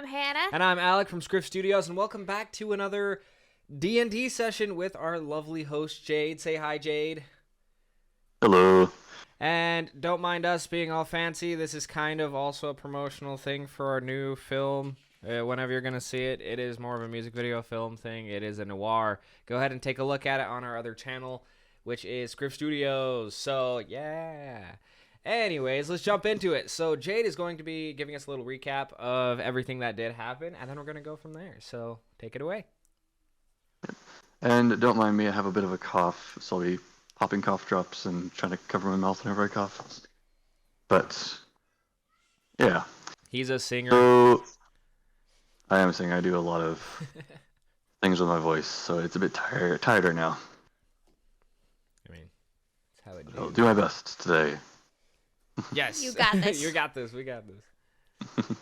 I'm Hannah. And I'm Alec from Script Studios, and welcome back to another D&D session with our lovely host, Jade. Say hi, Jade. Hello. And don't mind us being all fancy. This is kind of also a promotional thing for our new film. Whenever you're going to see it, it is more of a music video film thing. It is a noir. Go ahead and take a look at it on our other channel, which is Script Studios. So, yeah. Anyways, let's jump into it. So Jade is going to be giving us a little recap of everything that did happen, and then we're going to go from there. So take it away. And don't mind me, I have a bit of a cough, so I'll be popping cough drops and trying to cover my mouth whenever I cough. But, yeah. He's a singer. So, I am a singer. I do a lot of things with my voice, so it's a bit tighter now. I mean, that's how it is. I'll do my best today. Yes. You got this. You got this. We got this.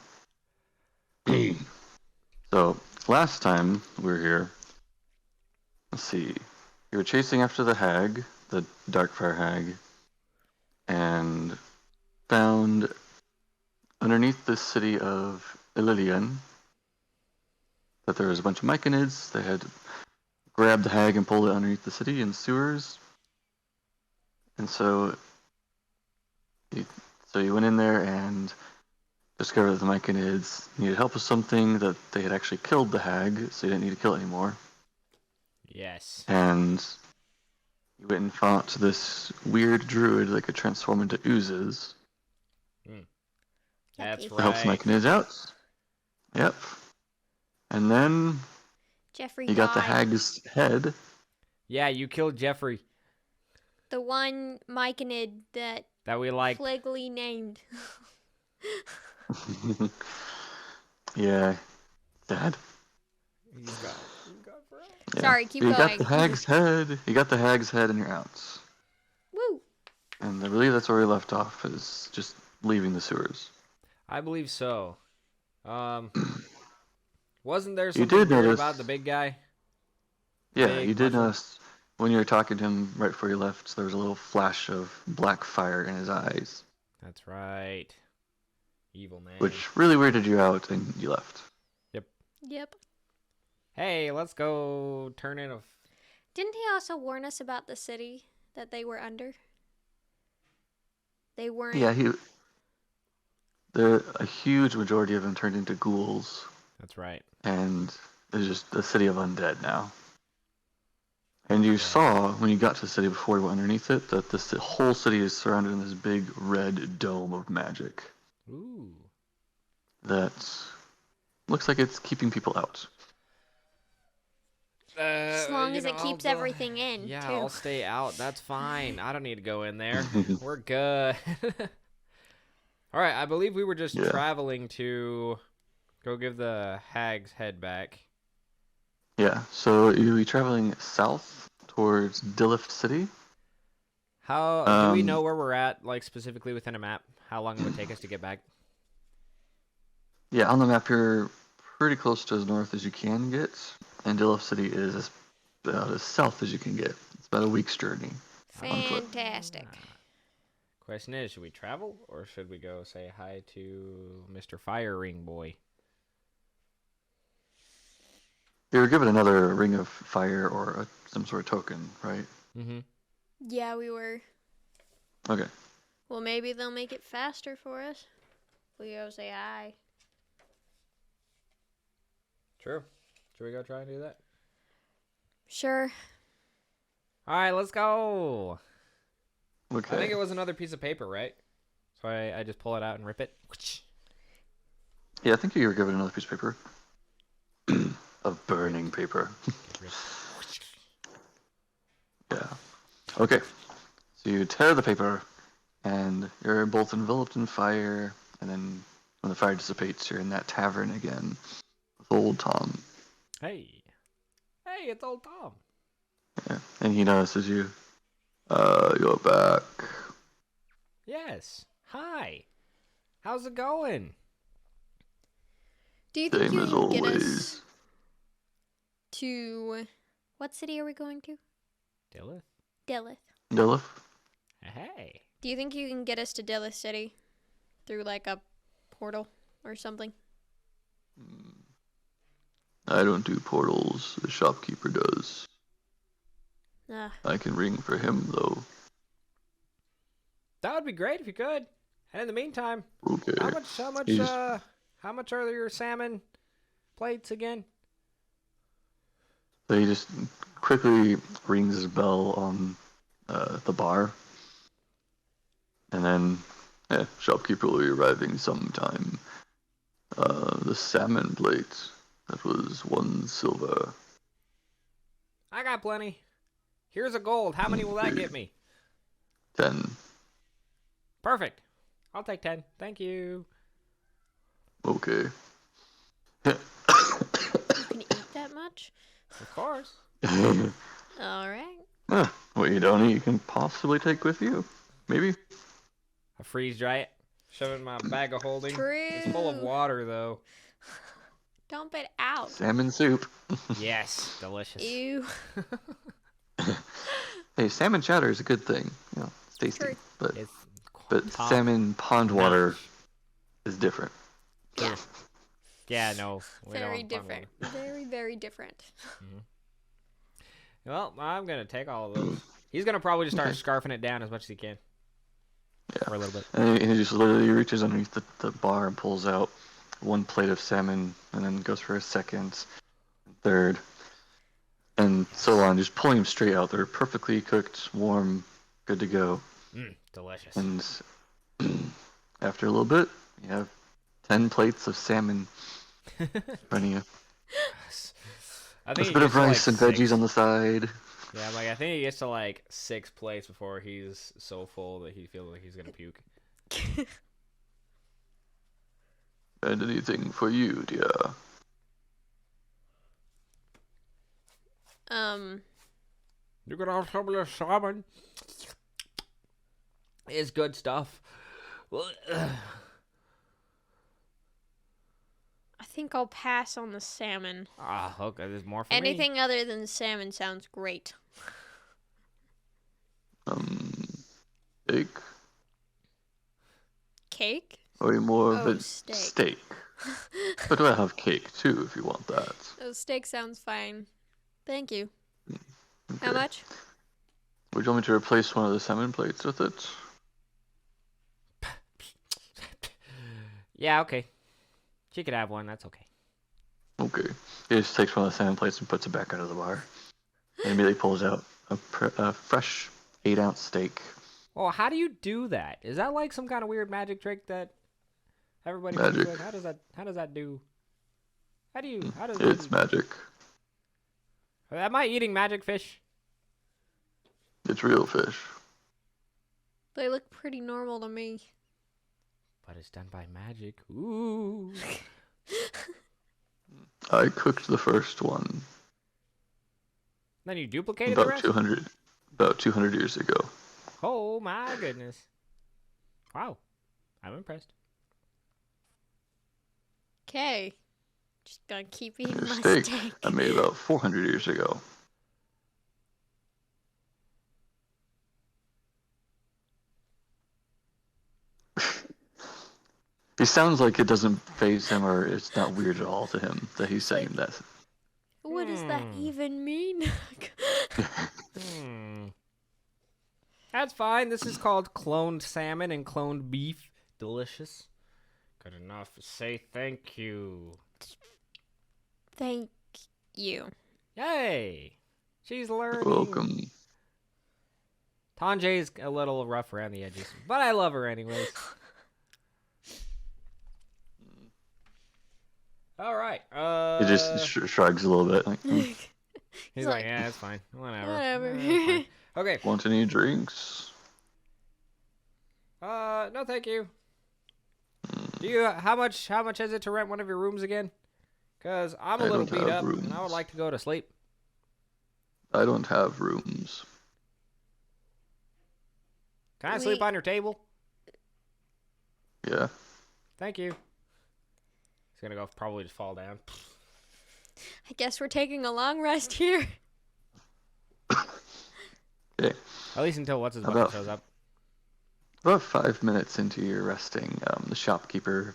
So, last time we were here, let's see, you were chasing after the hag, the Darkfire hag, and found underneath the city of Ililian that there was a bunch of myconids. They had grabbed the hag and pulled it underneath the city in sewers. And so you went in there and discovered that the myconids needed help with something, that they had actually killed the hag, so you didn't need to kill it anymore. Yes. And you went and fought this weird druid that could transform into oozes. That's Okay. To help the right. myconids out. Yep. And then Jeffrey you got the died. hag's head. Yeah, you killed Jeffrey. The one myconid that That we like. Flagley named. Yeah. Dad. He's got forever. Yeah. Sorry, keep you going. got the hag's head. You got the hag's head and you're out. Woo! And I believe that's where we left off, is just leaving the sewers. I believe so. Wasn't there You something did weird notice- about the big guy? Yeah, Big you did mushroom. notice when you were talking to him right before you left, there was a little flash of black fire in his eyes, That's right. Evil man. which really weirded you out, and you left. Yep. Hey, let's go turn in a... Didn't he also warn us about the city that they were under? They weren't. Yeah, a huge majority of them turned into ghouls, That's right. and it's just a city of undead now. And you saw, when you got to the city before you went underneath it, that this whole city is surrounded in this big red dome of magic Ooh. that looks like it's keeping people out. As long as it keeps everything in, Yeah, too. I'll stay out. That's fine. I don't need to go in there. We're good. All right, I believe we were just Yeah. traveling to go give the hag's head back. Yeah, so you'll be traveling south towards Dilith City. How do we know where we're at, like specifically within a map? How long it would take us to get back? Yeah, on the map you're pretty close to as north as you can get, and Dilith City is about as south as you can get. It's about a week's journey. on foot. Fantastic. Question is, should we travel or should we go say hi to Mr. Fire Ring Boy? You were given another ring of fire or some sort of token, right? Mm-hmm. Yeah, we were. Okay. Well, maybe they'll make it faster for us. We go say hi. True. Should we go try and do that? Sure. All right, let's go. Okay. I think it was another piece of paper, right? So I just pull it out and rip it. Yeah, I think you were given another piece of paper. Of burning paper. Yeah. Okay. So you tear the paper, and you're both enveloped in fire, and then when the fire dissipates, you're in that tavern again with old Tom. Hey. Hey, it's old Tom. Yeah. And he notices you. You're back. Yes. Hi. How's it going? Do you think Same you as can get us always. to... What city are we going to? Dillith? Dilith. Dilith? Hey. Do you think you can get us to Dilith City through like a portal or something? I don't do portals. The shopkeeper does. Ah, I can ring for him, though. That would be great if you could. And in the meantime, Okay. how much are your salmon plates again? So he just quickly rings his bell on the bar. And then, shopkeeper will be arriving sometime. The salmon plate, that was 1 silver. I got plenty. Here's a gold. How many will that get me? 10. Perfect. I'll take 10. Thank you. Okay. you can eat that much? Of course. All right. What you don't eat, you can possibly take with you. Maybe. I freeze dry it. Shove it in my bag of holding. True. It's full of water, though. Dump it out. Salmon soup. Yes. Delicious. Ew. Hey, salmon chowder is a good thing. You know, it's tasty. True. But top salmon pond water is different. Yeah. Yeah, no. We don't Very want pond different. Very, very different. water. Well, I'm going to take all of those. He's going to probably just start scarfing it down as much as he can. Yeah. For a little bit. And he just literally reaches underneath the bar and pulls out 1 plate of salmon, and then goes for a second, third, and so on, just pulling them straight out. They're perfectly cooked, warm, good to go. Delicious. And after a little bit, you have 10 plates of salmon in front of you. I With think a bit of rice and veggies on the side. Yeah, I think he gets to like 6 plates before he's so full that he feels like he's gonna puke. And anything for you, dear? You can have some of the salmon. It's good stuff. I think I'll pass on the salmon. Okay, there's more for me. Anything other than salmon sounds great. Steak? Cake? Or more of Oh, a steak. steak. But I have cake too, if you want that. Oh, steak sounds fine. Thank you. Okay. How much? Would you want me to replace one of the salmon plates with it? Yeah, okay. She could have one. That's okay. Okay. He just takes one of the salmon plates and puts it back under the bar. And immediately pulls out a fresh 8-ounce steak. Oh, how do you do that? Is that like some kind of weird magic trick that everybody Magic. plays with? How does that do? It's magic. Am I eating magic fish? It's real fish. They look pretty normal to me. But it's done by magic. Ooh. I cooked the first one Then you duplicated the rest? about 200 years ago. Oh my goodness. Wow. I'm impressed. Okay. Just gonna keep eating my Steak steak. I made about 400 years ago. He sounds like it doesn't faze him, or it's not weird at all to him that he's saying that. What does that even mean? That's fine. This is called cloned salmon and cloned beef. Delicious. Good enough to say thank you. Thank you. Yay! She's learning. You're welcome. Tanjay's a little rough around the edges, but I love her anyways. All right. He just shrugs a little bit. Like, He's like, yeah, it's fine. Whatever. Whatever. It's fine. Okay. Want any drinks? No, thank you. Do you? How much is it to rent one of your rooms again? Cause I'm a I little don't beat have up, and I would rooms. like to go to sleep. I don't have rooms. Can I sleep on your table? Yeah. Thank you. He's gonna go probably just fall down. I guess we're taking a long rest here. Okay. At least until what's his How butt about- shows up. About 5 minutes into your resting, the shopkeeper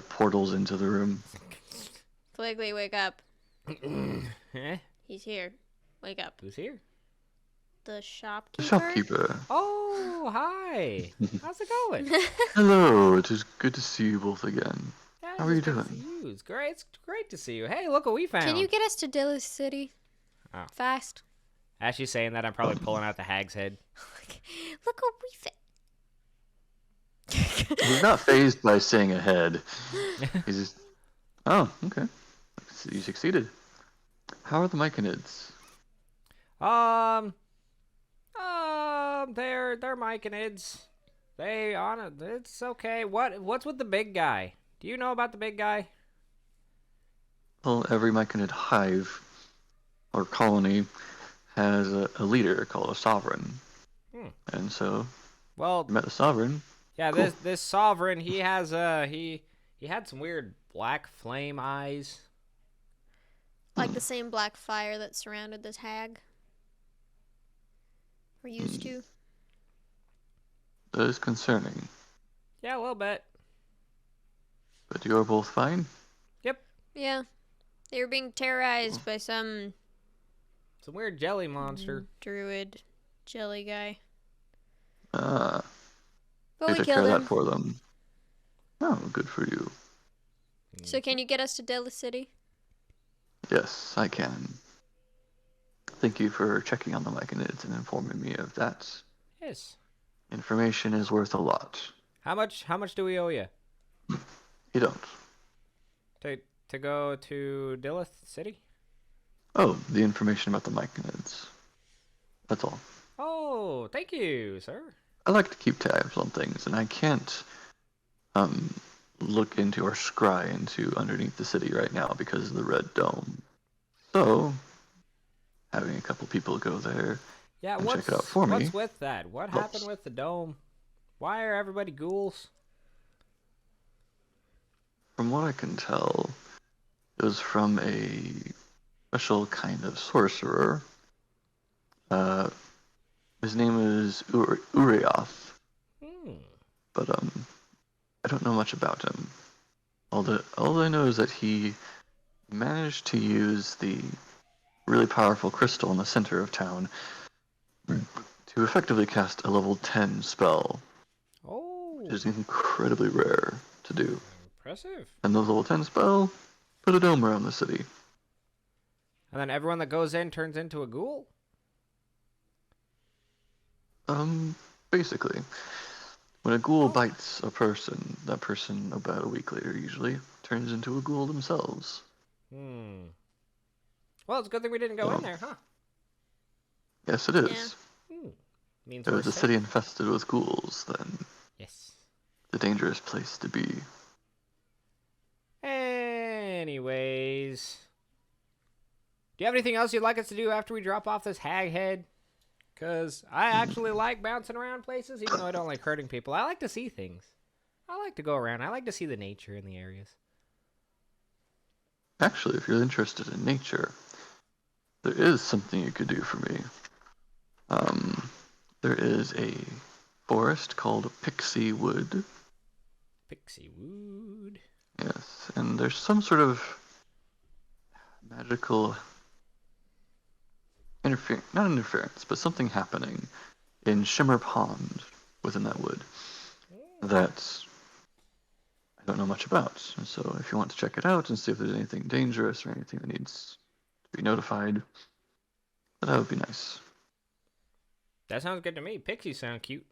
portals into the room Fliggly, wake up. Eh? He's here. Wake up. Who's here? The The shopkeeper? shopkeeper. Oh, hi. How's it going? Hello, it is good to see you both again. Yeah, How are you it's good to doing? see you. It's great. It's great to see you. Hey, look what we found. Can you get us to Dillis City? Oh. Fast. As you're saying that, I'm probably pulling out the hag's head. Look what we found. He's not phased by saying ahead. He's just, oh, okay. So you succeeded. How are the Myconids? They're myconids. It's okay. What's with the big guy? Do you know about the big guy? Well, every Myconid hive or colony has a leader called a sovereign. And so, Well, you met the sovereign. yeah, Cool. this sovereign, he has he had some weird black flame eyes. Like the same black fire that surrounded this hag. We're used to. That is concerning. Yeah, a little bit. But you are both fine? Yep. Yeah. They were being terrorized by some Some weird jelly monster. druid jelly guy. Ah, But they we took care killed of that him. for them. Oh, good for you. So can you get us to Dillis City? Yes, I can. Thank you for checking on the Myconids and informing me of that. Yes. Information is worth a lot. How much do we owe you You don't. to go to Dillith City? Oh, the information about the Myconids. That's all. Oh, thank you, sir. I like to keep tabs on things, and I can't look into or scry into underneath the city right now because of the red dome. So, having a couple people go there Yeah, and check it out for me. what's with that? What happened with the dome? Why are everybody ghouls? From what I can tell, it was from a special kind of sorcerer. His name is Uriath, but I don't know much about him. All I know is that he managed to use the really powerful crystal in the center of town to effectively cast a level 10 spell, Oh, which is incredibly rare to do. impressive. And the level 10 spell put a dome around the city. And then everyone that goes in turns into a ghoul? Basically, when a ghoul bites a person, that person about a week later usually turns into a ghoul themselves. Well, it's a good thing we didn't go in there, huh? Yes, it is. Means If it we're was a safe. city infested with ghouls, then Yes. it's a dangerous place to be. Anyways. Do you have anything else you'd like us to do after we drop off this hag head? Because I actually like bouncing around places, even though I don't like hurting people. I like to see things. I like to go around. I like to see the nature in the areas. Actually, if you're interested in nature, there is something you could do for me. There is a forest called Pixie Wood. Pixie Wood. Yes, and there's some sort of magical not interference, but something happening in Shimmer Pond within that wood that I don't know much about. And so if you want to check it out and see if there's anything dangerous or anything that needs to be notified, that would be nice. That sounds good to me. Pixies sound cute.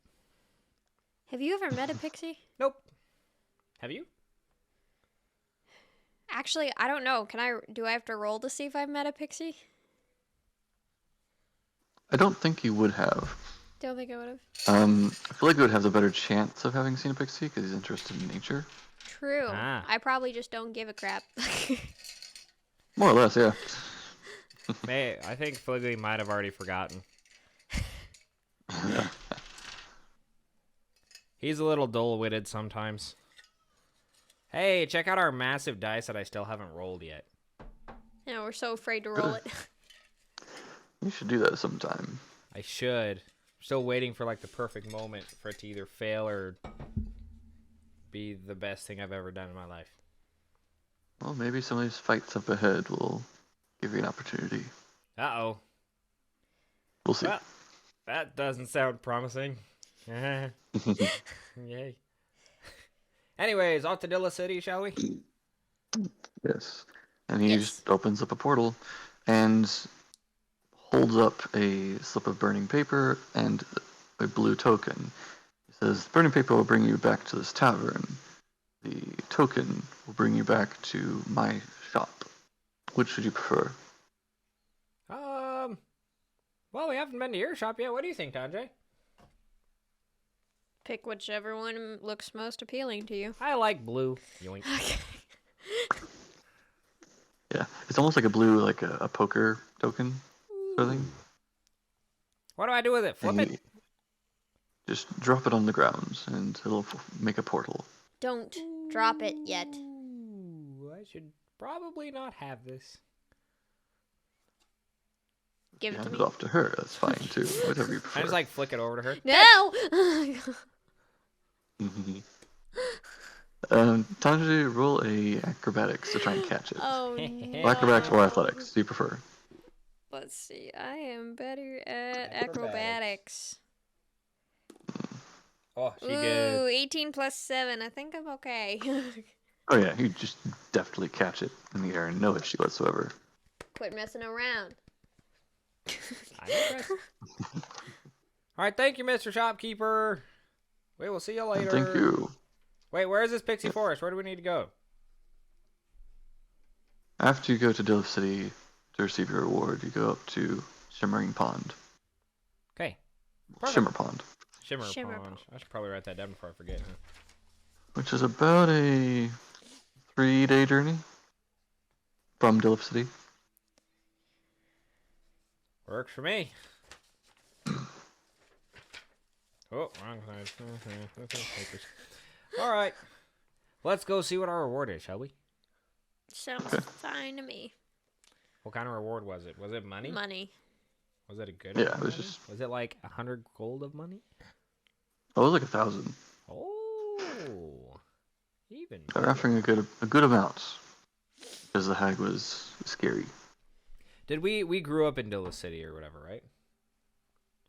Have you ever met a pixie? Nope. Have you? Actually, I don't know. Do I have to roll to see if I've met a pixie? I don't think you would have. Don't think I would have. I feel like you would have the better chance of having seen a pixie because he's interested in nature. True. Ah. I probably just don't give a crap. More or less, yeah. I think Fliggly might have already forgotten. He's a little dull-witted sometimes. Hey, check out our massive dice that I still haven't rolled yet. Yeah, we're so afraid to roll it. You should do that sometime. I should. Still waiting for like the perfect moment for it to either fail or be the best thing I've ever done in my life. Well, maybe some of these fights up ahead will give you an opportunity. Uh-oh. We'll see. Well, that doesn't sound promising. Yay. Anyways, off to Dilla City, shall we? Yes. And he Yes. just opens up a portal and holds up a slip of burning paper and a blue token. He says, burning paper will bring you back to this tavern. The token will bring you back to my shop. Which would you prefer? Well, we haven't been to your shop yet. What do you think, Tanjay? Pick whichever one looks most appealing to you. I like blue. Yoink. Okay. Yeah, it's almost like a blue, like a poker token sort of thing. What do I do with it? Flip And it? just drop it on the ground, and it'll make a portal. Don't drop it yet. Ooh, I should probably not have this. Give You it to hand me. it off to her. That's fine too. Whatever you prefer. I just like flick it over to her. No! Tanji, roll a acrobatics to try and catch it. Oh Or acrobatics or no. athletics. Do you prefer? Let's see. I am better at Acrobatics. acrobatics. Oh, she Ooh, good. 18 plus 7. I think I'm okay. Oh yeah, you just deftly catch it in the air, no issue whatsoever. Quit messing around. I'm impressed. All right, thank you, Mr. Shopkeeper. We will see you later. Thank you. Wait, where is this Pixie Forest? Where do we need to go? After you go to Dillip City to receive your reward, you go up to Shimmering Pond. Okay. Perfect. Shimmer Pond. Shimmer Pond. I should probably write that down before I forget. Huh? Which is about a 3-day journey from Dillip City. Works for me. Oh, wrong side. All right. Let's go see what our reward is, shall we? Sounds fine to me. What kind of reward was it? Was it money? Money. Was it a good Yeah, amount it was of money? just- Was it like 100 gold of money? Oh, it was like 1,000. Oh. Even. They're offering a good amount. Because the hag was scary. Did we grew up in Dilla City or whatever, right?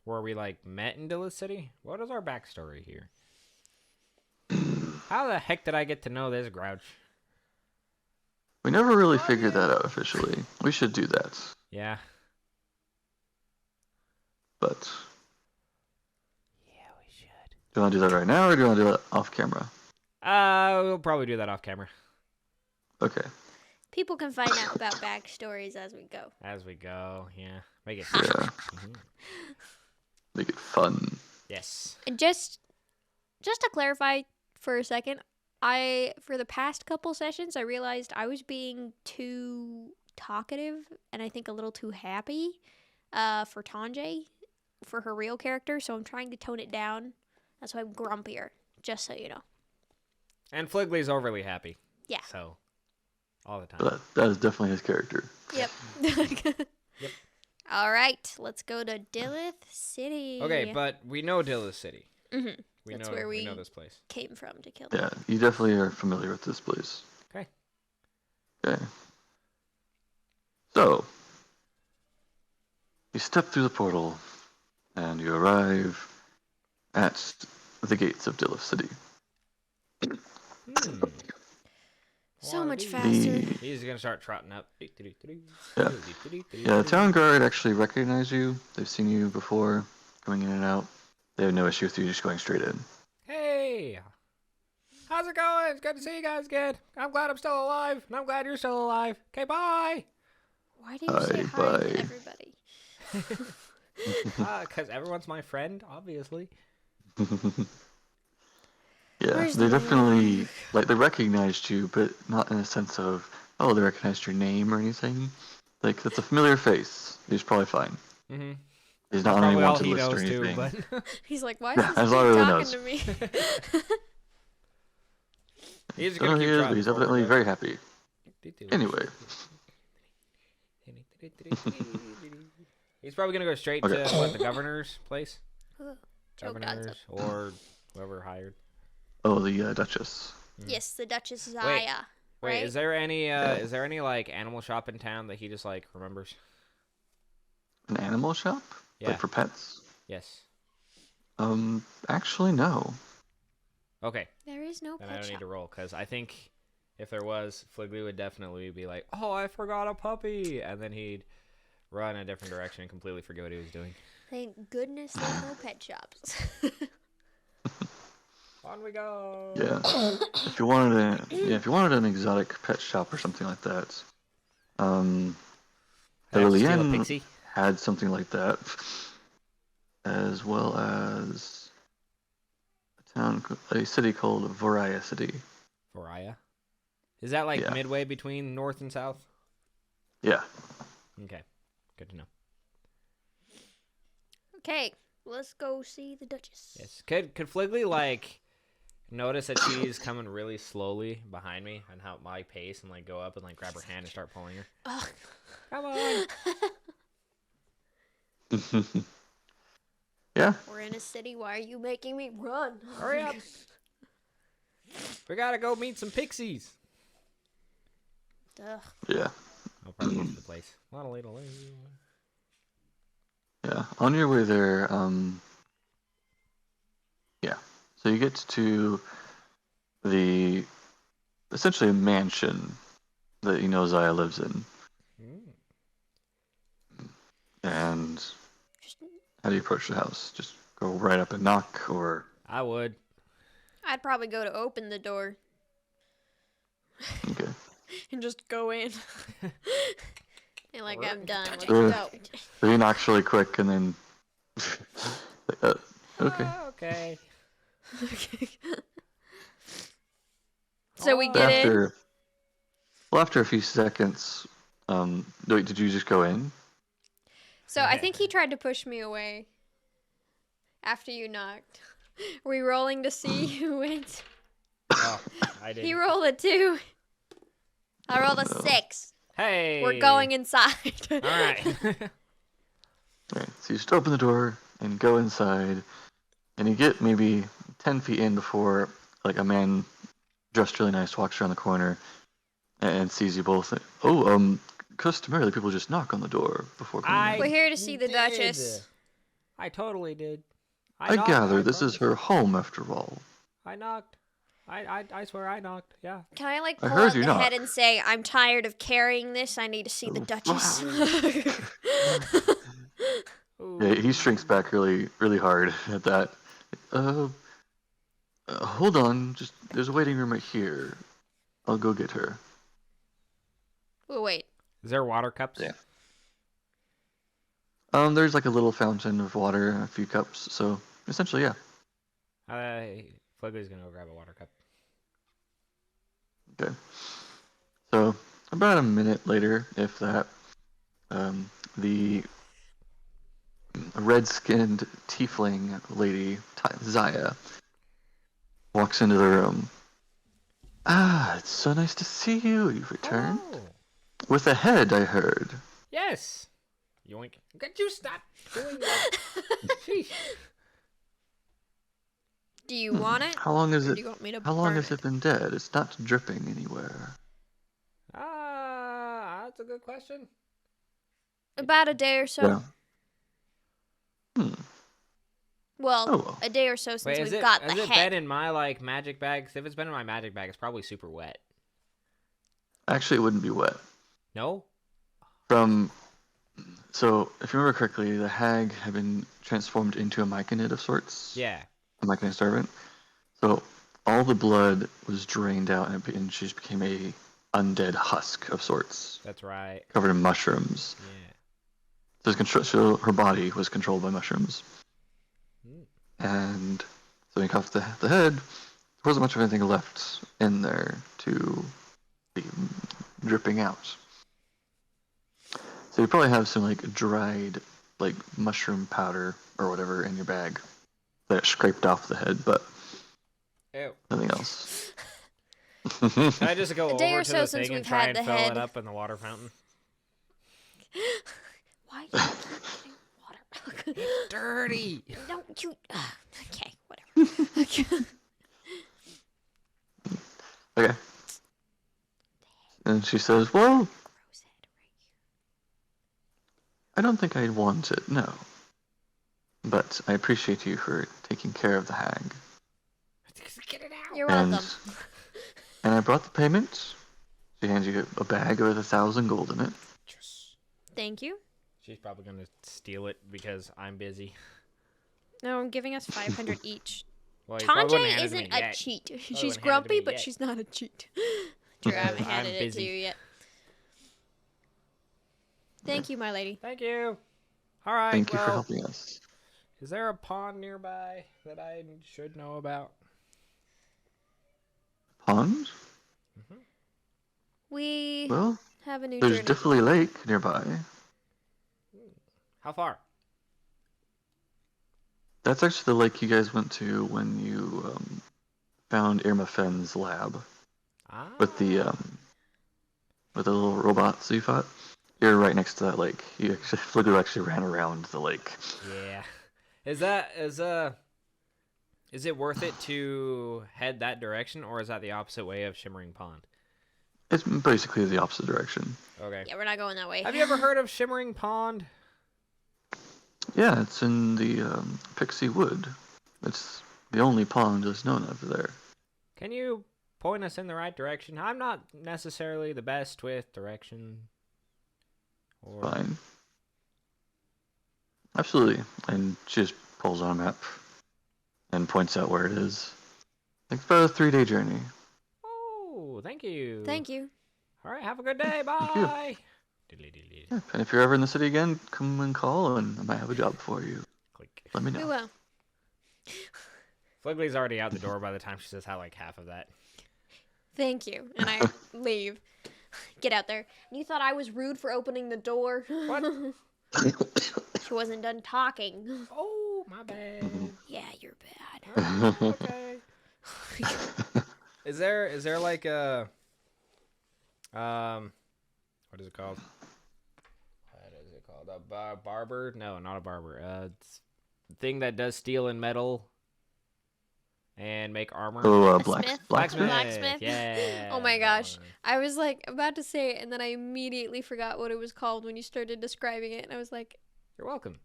Where we like met in Dilla City? What is our backstory here? How the heck did I get to know this grouch? We never really figured that out officially. We should do that. Yeah. But Yeah, we should. do you want to do that right now or do you want to do it off camera? We'll probably do that off camera. Okay. People can find out about backstories as we go. As we go, yeah. Make it Yeah. Mhm. Make it fun. Yes. And just to clarify for a second, for the past couple sessions, I realized I was being too talkative and I think a little too happy for Tanjay, for her real character. So I'm trying to tone it down. That's why I'm grumpier, just so you know. And Fligley's overly happy. Yeah. So, all the time. But that is definitely his character. Yep. Yep. All right, let's go to Dillith City. Okay, but we know Dilla City. Mhm. We That's know where we we- know this place. Came from to kill them. Yeah, you definitely are familiar with this place. Okay. Okay. So, you step through the portal, and you arrive at the gates of Dillif City. Hmm. So much Waterdeep. faster. He's gonna start trotting up. Yeah. Yeah, the town guard actually recognized you. They've seen you before, coming in and out. They have no issue with you just going straight in. Hey, how's it going? It's good to see you guys again. I'm glad I'm still alive, and I'm glad you're still alive. Okay, bye. Why do you say hi Bye. to everybody? Because everyone's my friend, obviously. Yeah, Where's they the definitely, like, they recognized you, but not in a sense of, oh, they recognized your name or anything. Like, that's a familiar face. He's probably fine. Mm-hmm. He's not on any Probably all wanted he list or knows too, anything. but He's like, why Yeah, is this that's dude all he really talking knows. to me? he's just Don't know gonna who keep he is, but trotting he's forward, evidently though. very happy. Anyway, He's probably gonna go straight Okay. to what, the governor's place, Joe God's governor's up. or whoever hired. oh, the Duchess. Yes, the Duchess Wait. Zaya. Wait, right? is there any like animal shop in town that he just like remembers? An animal shop? Yeah. Like for pets? Yes. Actually, no. Okay. There is no Then pet I don't need shop. to roll because I think if there was, Fligley would definitely be like, "Oh, I forgot a puppy," and then he'd run a different direction and completely forget what he was doing. Thank goodness there's no pet shops. On we go. Yeah. If you wanted an exotic pet shop or something like that, I'd have to steal a Lien pixie. had something like that, as well as a city called Voria City. Voraya. Is that like Yeah. midway between north and south? Yeah. Okay. Good to know. Okay, let's go see the Duchess. Yes. Could Fligley like notice that she's coming really slowly behind me and help my pace and like go up and like grab her hand and start pulling her? Ugh. Come on. Yeah. We're in a city. Why are you making me run? Hurry up. We gotta go meet some pixies. Ugh. Yeah. I'll probably get to the place. Yeah. On your way there, yeah. So you get to the essentially a mansion that Zaya lives in. And how do you approach the house? Just go right up and knock, or I would. I'd probably go to open the door okay. and just go in. And like, I'm done. Let's Sure. go. So you knock really quick, and then okay. Okay. So we get in. After a few seconds, wait, did you just go in? So I think he tried to push me away after you knocked. Were we rolling to see who wins? Oh, I did. He rolled a 2. I rolled a No. 6. Hey. We're going inside. All right. Right, so you just open the door and go inside, and you get maybe 10 feet in before like a man dressed really nice walks around the corner and sees you both. Oh, customarily people just knock on the door before coming We're in. here to see the Duchess. I totally did. I knocked, gather I this is promise. her home after all. I knocked. I swear I knocked. Yeah. Can I like I pull heard out you the knock. head and say, I'm tired of carrying this. I need to see the Duchess. Ooh. Yeah, he shrinks back really, really hard at that. Hold on, just there's a waiting room right here. I'll go get her. Oh, wait. Is there water cups? Yeah. There's like a little fountain of water and a few cups, so essentially, yeah. Fligley's gonna go grab a water cup. Okay. So about a minute later, if that, the red-skinned tiefling lady Zaya walks into the room. Ah, it's so nice to see you. You've returned Oh. with a head, I heard. Yes. Yoink. Could you stop doing that? Sheesh. Do you want it? How long is Or it? do you want me to How long burn has it been dead? It's not dripping anywhere. That's a good question. About a day or so. Yeah. Well, Oh, well. a day or so since Wait, we've got the has it head. been in my like magic bag? 'Cause if it's been in my magic bag, it's probably super wet. Actually, it wouldn't be wet. No. So, if you remember correctly, the hag had been transformed into a myconid of sorts. Yeah. A myconid servant. So, all the blood was drained out, and she just became a undead husk of sorts, That's right. covered in mushrooms. Yeah. So her body was controlled by mushrooms. And so he cuffed the head. There wasn't much of anything left in there to be dripping out. So you probably have some like dried like mushroom powder or whatever in your bag that scraped off the head, but Ew. nothing else. Can I just go A day over or to so the since thing and we've try had and the fill head. it up in the water fountain? Why do you keep getting water? Dirty. Don't you... Okay, whatever. Okay. And she says, well, I don't think I'd want it, no. But I appreciate you for taking care of the hag. Get it out. You're And, welcome. and I brought the payment. She hands you a bag with 1,000 gold in it. Thank you. She's probably gonna steal it because I'm busy. No, I'm giving us 500 each. Well, you probably wouldn't Tanje hand it to isn't me a yet. cheat. Probably She's wouldn't hand it to grumpy, me but yet. she's not a cheat. True, I haven't I'm handed it to busy. you yet. Thank you, my lady. Thank you. All right. Thank you for well, helping us. is there a pond nearby that I should know about? Pond? We Well, have a new there's journey. definitely a lake nearby. How far? That's actually the lake you guys went to when you found Irma Fenn's lab Ah. with the little robots you fought. You're right next to that lake. You actually, Fligler actually ran around the lake. Yeah. Is it worth it to head that direction, or is that the opposite way of Shimmering Pond? It's basically the opposite direction. Okay. Yeah, we're not going that way. Have you ever heard of Shimmering Pond? Yeah, it's in the Pixie Wood. It's the only pond that's known of there. Can you point us in the right direction? I'm not necessarily the best with direction. Or... Fine. Absolutely. And she just pulls on a map and points out where it is. It's about a 3-day journey. Oh, thank you. Thank you. All right, have a good day. you. Bye. Yeah, and if you're ever in the city again, come and call, and I might have a job for you. Click. Let me We know. will. Fligley's already out the door by the time she says like half of that. Thank you. And I leave. Get out there. You thought I was rude for opening the door? What? She wasn't done talking. Oh, my bad. Yeah, you're bad. Okay. Is there like a what is it called? What is it called? A barber? No, not a barber. It's a thing that does steel and metal and make armor. Oh, A blacksmith. smith? Blacksmith? Yeah. Oh my that gosh. one. I was like about to say it, and then I immediately forgot what it was called when you started describing it, and I was like, You're welcome.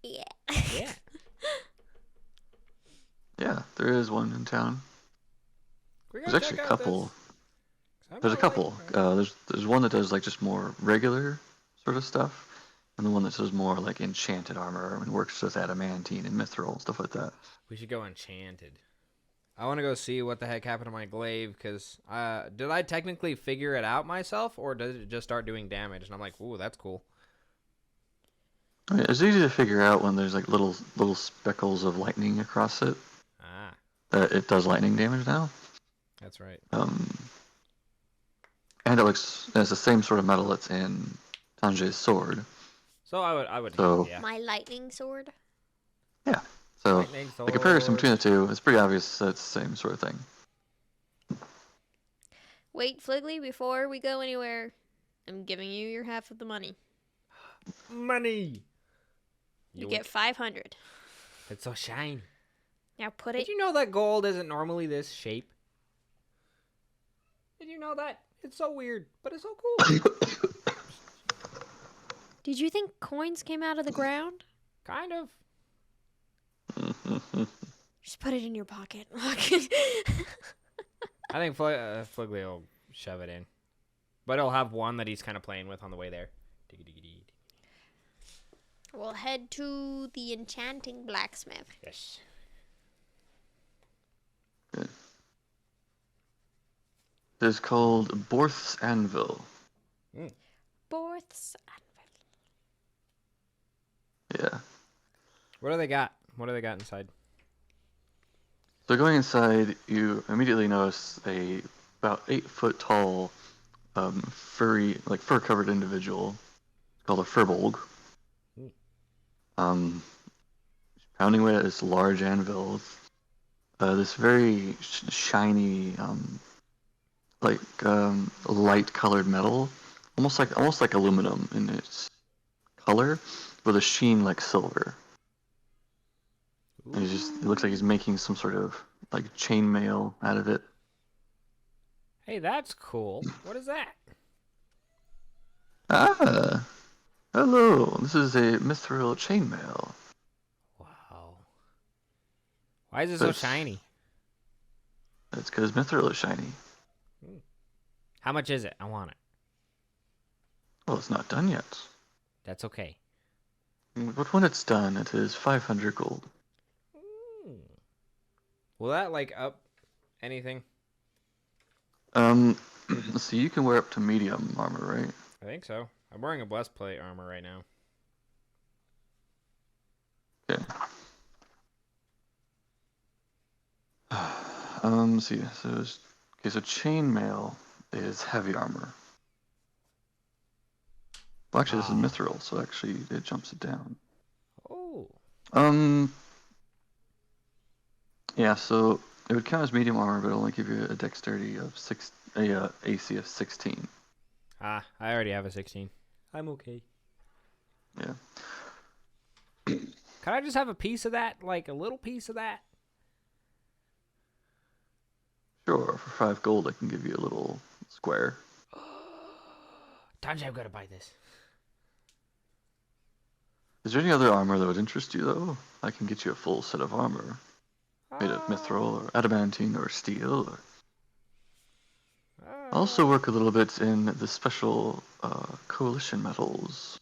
yeah. Yeah. Yeah, there is one in town. We There's gotta actually a check out couple. this. I'm There's a not couple. like- There's one that does like just more regular sort of stuff, and the one that does more like enchanted armor and works with adamantine and mithril and stuff like that. We should go enchanted. I want to go see what the heck happened to my glaive, because did I technically figure it out myself, or does it just start doing damage? And I'm like, ooh, that's cool. I mean, it's easy to figure out when there's like little speckles of lightning across it. Ah, That it does lightning damage now. that's right. And it's the same sort of metal that's in Tanjei's sword. So I would, So- yeah. My lightning sword. Yeah. So Lightning the comparison sword. between the two, it's pretty obvious that it's the same sort of thing. Wait, Fligley, before we go anywhere, I'm giving you your half of the money. Money. You get 500. It's so shiny. Now put Did it. you know that gold isn't normally this shape? Did you know that? It's so weird, but it's so cool. Did you think coins came out of the ground? Kind of. Just put it in your pocket. I think Fligley will shove it in. But he'll have one that he's kind of playing with on the way there. Diggy-diggy-dee. We'll head to the enchanting blacksmith. Yes. Good. It's called Borth's Anvil. Borth's. Yeah. What do they got? What do they got inside? So going inside, you immediately notice a about 8 foot tall, furry, like fur covered individual called a Furbolg. Pounding away at this large anvil with this very shiny, light colored metal, almost like aluminum in its color, with a sheen like silver. And it looks like he's making some sort of like chainmail out of it. Hey, that's cool. What is that? Ah, hello. This is a mithril chainmail. Wow. Why is it so That's shiny? that's because mithril is shiny. How much is it? I want it. Well, it's not done yet. That's okay. But when it's done, it is 500 gold. Will that like up anything? Let's see. You can wear up to medium armor, right? I think so. I'm wearing a blessed plate armor right now. Okay. Let's see. So chainmail is heavy armor. Well, actually, this is mithril, so actually it jumps it down. Oh. Um, yeah. So it would count as medium armor, but only give you a dexterity of AC of 16. I already have a 16. I'm okay. Yeah. Can I just have a piece of that? Like a little piece of that? Sure. For 5 gold, I can give you a little square. Tanji, I've got to buy this. Is there any other armor that would interest you, though? I can get you a full set of armor made of mithril or adamantine or steel. I also work a little bit in the special coalition metals.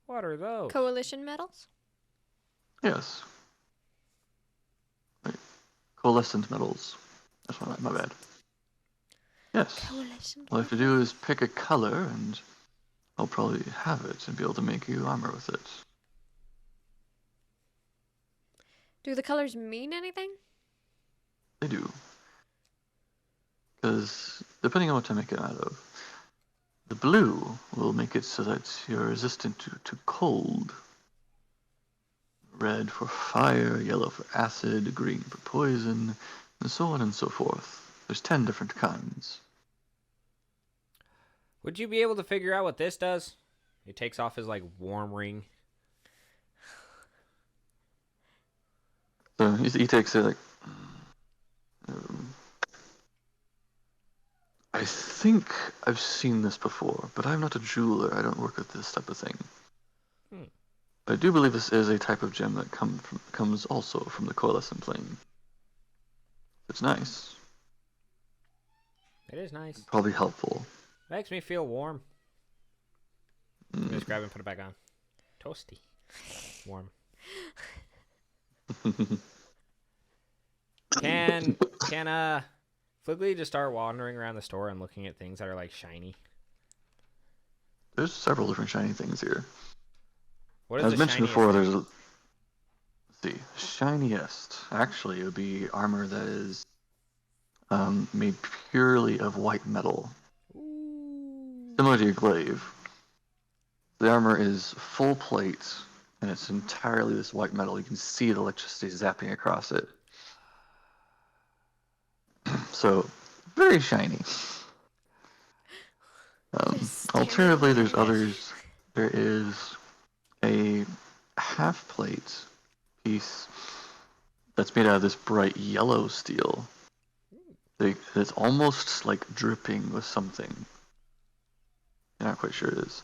What are those? Coalition medals? Yes. Wait, coalescent metals. That's my bad. Yes. Coalition All I have to do is pick a color, and I'll probably have it and be able to make you armor with it. Do the colors mean anything? They do. Because depending on what to make it out of, the blue will make it so that you're resistant to cold. Red for fire, yellow for acid, green for poison, and so on and so forth. There's 10 different kinds. Would you be able to figure out what this does? It takes off his like warm ring. So he takes it like... um, I think I've seen this before, but I'm not a jeweler. I don't work with this type of thing. I do believe this is a type of gem that comes also from the coalescent plane. It's nice. It is nice. Probably helpful. Makes me feel warm. Just grab it and put it back on. Toasty. Warm. Can Fligley just start wandering around the store and looking at things that are like shiny? There's several different shiny things here. What is As the mentioned shiniest before, thing? there's let's see, shiniest. Actually, it would be armor that is made purely of white metal, similar to your glaive. The armor is full plate, and it's entirely this white metal. You can see the electricity zapping across it. So, very shiny. Alternatively, there's others. There is a half plate piece that's made out of this bright yellow steel. It's almost like dripping with something. I'm not quite sure it is.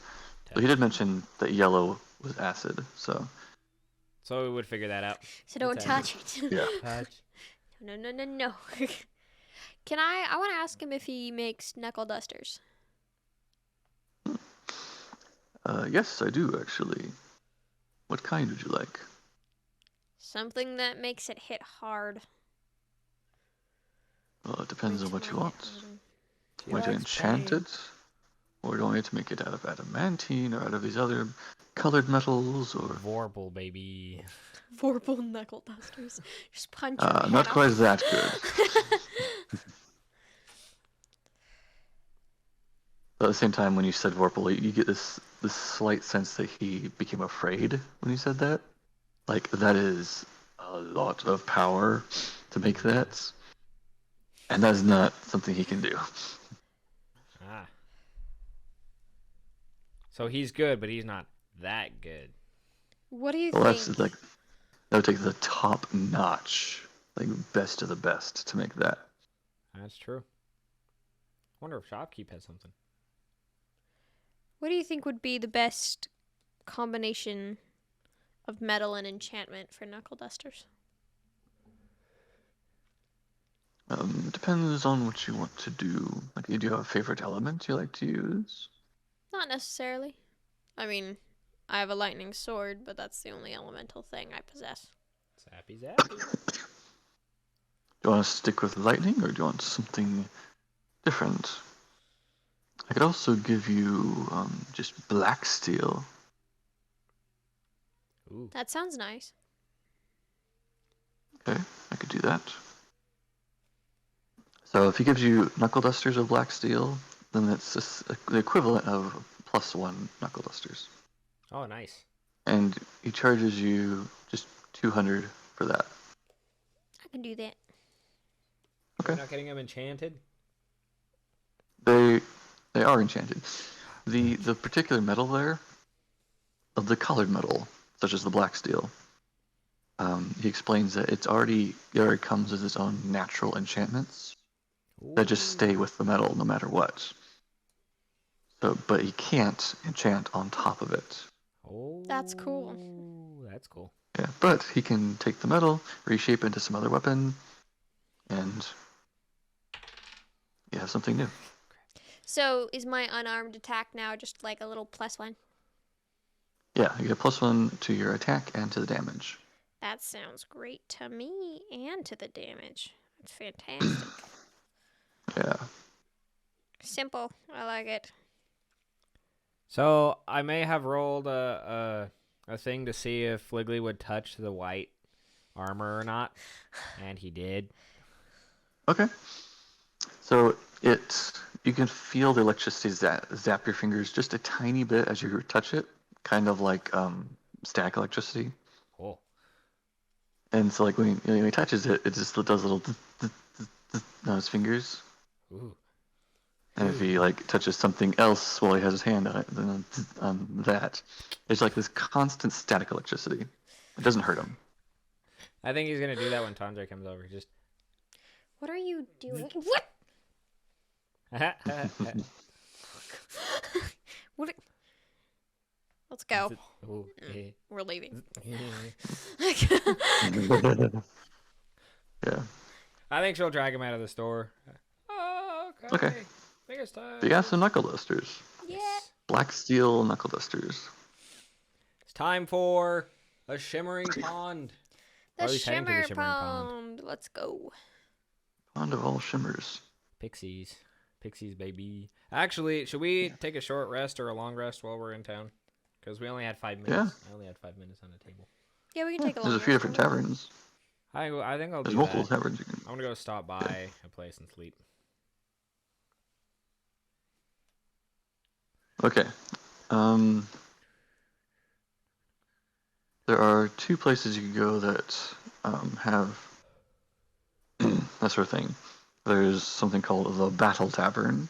But he did mention that yellow was acid, so... So we would figure that out. So don't touch it. Yeah. Touch. No. I want to ask him if he makes knuckle dusters. Yes, I do, actually. What kind would you like? Something that makes it hit hard. Well, it depends on Makes what you mine want. hit harder. Want to enchant it? Or do you want me to make it out of adamantine, or out of these other colored metals, or... Vorpal, baby. Furbolg knuckle dusters. Just punch your head not off. quite that good. But at the same time, when you said Vorpal, you get this slight sense that he became afraid when you said that. Like, that is a lot of power to make that. And that is not something he can do. Ah. So he's good, but he's not that good. What do you Well, think? that's like, that would take the top notch, like, best of the best to make that. That's true. wonder if Shopkeep has something. What do you think would be the best combination of metal and enchantment for knuckle dusters? Depends on what you want to do. Like, do you have a favorite element you like to use? Not necessarily. I mean, I have a lightning sword, but that's the only elemental thing I possess. Zappy zappy. Do you want to stick with lightning, or do you want something different? I could also give you just black steel. Ooh. That sounds nice. Okay, I could do that. So if he gives you knuckle dusters of black steel, then it's just the equivalent of +1 knuckle dusters. Oh, nice. And he charges you just 200 for that. I can do that. Okay. You're not getting them enchanted? They are enchanted. The particular metal there, of the colored metal, such as the black steel, he explains that it already comes with its own natural enchantments that just stay with the metal no matter what. So, but he can't enchant on top of it. Oh. That's cool. That's cool. Yeah, but he can take the metal, reshape into some other weapon, and you have something new. So is my unarmed attack now just like a little +1? Yeah, you get +1 to your attack and to the damage. That sounds great to me and to the damage. That's fantastic. Yeah. Simple. I like it. So I may have rolled a thing to see if Fligley would touch the white armor or not, and he did. Okay. So you can feel the electricity zap your fingers just a tiny bit as you touch it, kind of like static electricity. Cool. And so like when he touches it, it just does a little on his fingers. Ooh. And if he like touches something else while he has his hand on it, then on that, it's like this constant static electricity. It doesn't hurt him. I think he's gonna do that when Tandre comes over. Just. What are you doing? What? What? Let's go. Ooh, yeah. We're leaving. Yeah. I think she'll drag him out of the store. Oh, Okay. I think it's time. So you got some knuckle dusters. Yeah. Black steel knuckle dusters. It's time for a shimmering pond. Or The at least heading to the shimmer shimmering pond. pond. Let's go. Pond of all shimmers. Pixies, baby. Actually, should we take a short rest or a long rest while we're in town? Because we only had 5 minutes. Yeah. I only had 5 minutes on the table. Yeah, we can take a long There's a few rest different over. taverns. I think I'll There's do multiple that. taverns you can. I'm gonna go stop by a place and sleep. Okay. There are 2 places you can go that have that sort of thing. There's something called the Battle Tavern,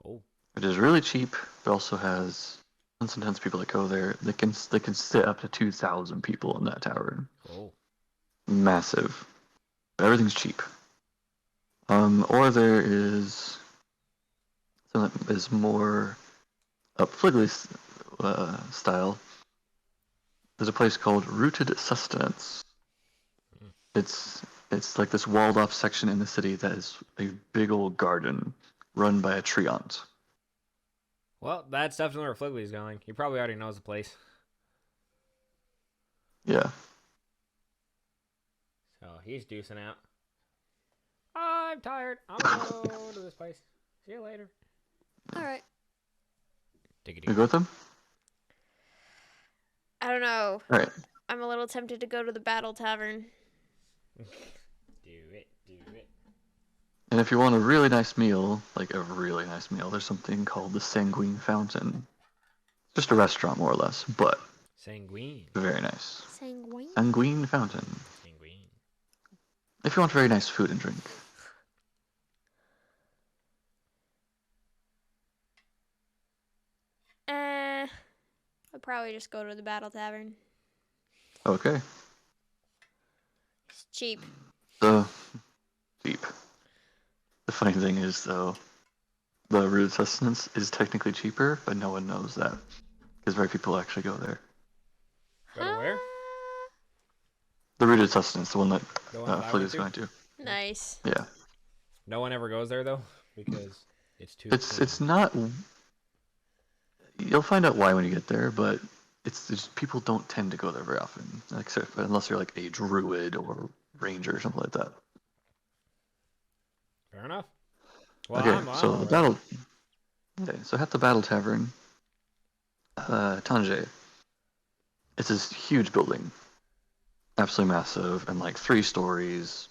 Oh, which is really cheap, but also has sometimes people that go there. They can sit up to 2,000 people in that tavern. oh. Massive. But everything's cheap. Or there is something that is more up Fligley's style. There's a place called Rooted Sustenance. It's like this walled off section in the city that is a big old garden run by a treant. Well, that's definitely where Fligley's going. He probably already knows the place. Yeah. So he's deucing out. I'm tired. I'm gonna go to this place. See you later. All right. You go with them? I don't know. Alright. I'm a little tempted to go to the Battle Tavern. Do it. And if you want a really nice meal, there's something called the Sanguine Fountain. Just a restaurant, more or less, but Sanguine. very nice. Sanguine? Sanguine Fountain. Sanguine. If you want very nice food and drink. I'll probably just go to the Battle Tavern. Okay. It's cheap. So, cheap. The funny thing is, though, the rooted sustenance is technically cheaper, but no one knows that because very few people actually go there. Go to where? The rooted sustenance, the one that The one that I Fleet went is to? going to. Nice. Yeah, No one ever goes there though, because it's too. it's not. You'll find out why when you get there, but it's just, people don't tend to go there very often, except unless you're like a druid or ranger or something like that. Fair enough. Well, Okay, I'm so all the right. battle. Okay, so at the battle tavern, Tanjay. It's this huge building, absolutely massive, and like 3 stories.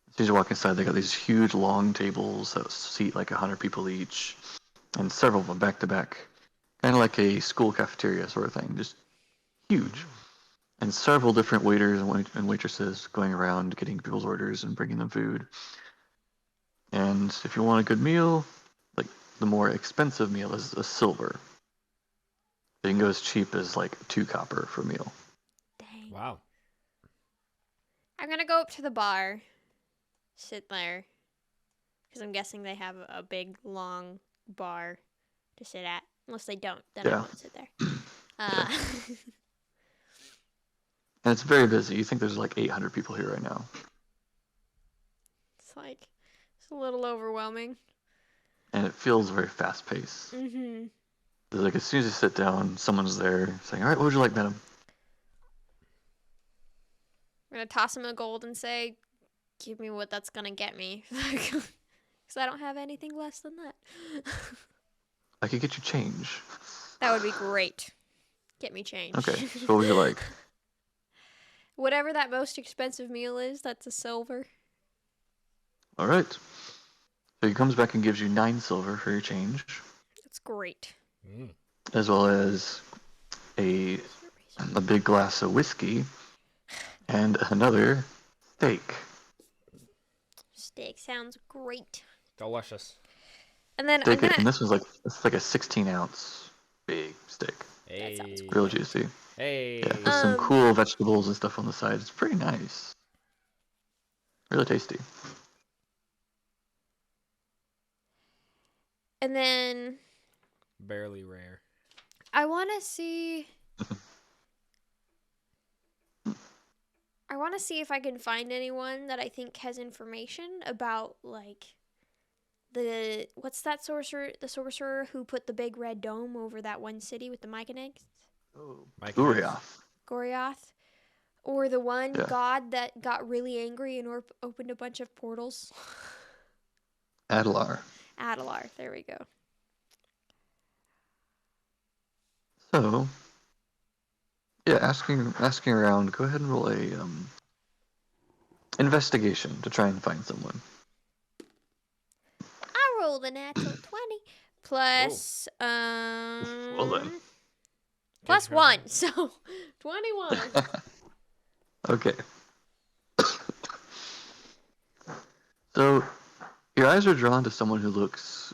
As soon as you walk inside, they got these huge long tables that seat like 100 people each, and several of them back to back, kind of like a school cafeteria sort of thing, just huge. And several different waiters and waitresses going around getting people's orders and bringing them food. And if you want a good meal, like the more expensive meal is a silver. They can go as cheap as like 2 copper for a meal. Dang. Wow. I'm gonna go up to the bar, sit there, because I'm guessing they have a big, long bar to sit at. Unless they don't, then I Yeah. won't sit there. Uh, And it's very busy. You think there's like 800 people here right now. it's like, it's a little overwhelming. And it feels very fast paced. Mm-hmm. Like as soon as you sit down, someone's there saying, "All right, what would you like, madam?" I'm gonna toss him a gold and say, give me what that's gonna get me. Because I don't have anything less than that. I could get you change. That would be great. Get me change. Okay, so what would you like? Whatever that most expensive meal is, that's a silver. All right. So he comes back and gives you 9 silver for your change, That's great. Mm. as well as a big glass of whiskey and another steak. Steak sounds great. Delicious. And then Steak, I'm gonna. and this was like it's like a 16-ounce big steak, Hey. sounds real juicy. Hey. Yeah, with some cool vegetables and stuff on the side. It's pretty nice. Really tasty. And then Barely rare. I want to see. I want to see if I can find anyone that I think has information about like what's that sorcerer? The sorcerer who put the big red dome over that one city with the Myconids? Oh, Mike Uriath. Goryath, or the one Yeah. god that got really angry and opened a bunch of portals. Adelar. Adelar. There we go. So, yeah, asking around. Go ahead and roll a investigation to try and find someone. I rolled a natural 20 plus Well then. plus 1, so 21. Okay. So, your eyes are drawn to someone who looks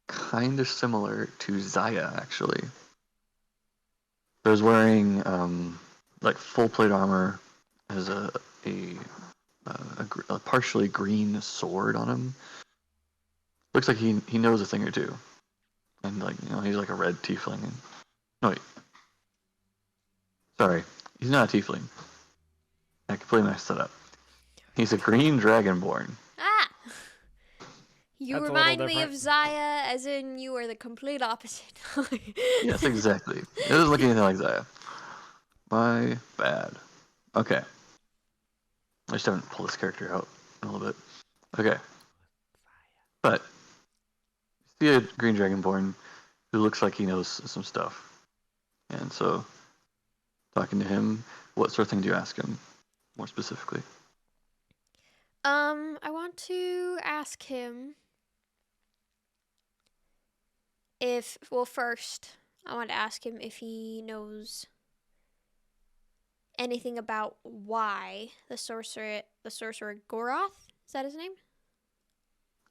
kind of similar to Zaya, actually. There's wearing like full plate armor, has a partially green sword on him. Looks like he knows a thing or two, and like he's like a red tiefling. No wait, sorry, he's not a tiefling. I completely messed that up. He's a green dragonborn. Ah! You That's a remind little me of different. Zaya, as in you are the complete opposite. Yes, exactly. It doesn't look anything like Zaya. My bad. Okay. I just haven't pulled this character out in a little bit. Okay. But you see a green dragonborn who looks like he knows some stuff. And so, talking to him, what sort of thing do you ask him, more specifically? I want to ask him if, well, first, I want to ask him if he knows anything about why the sorcerer Goroth, is that his name?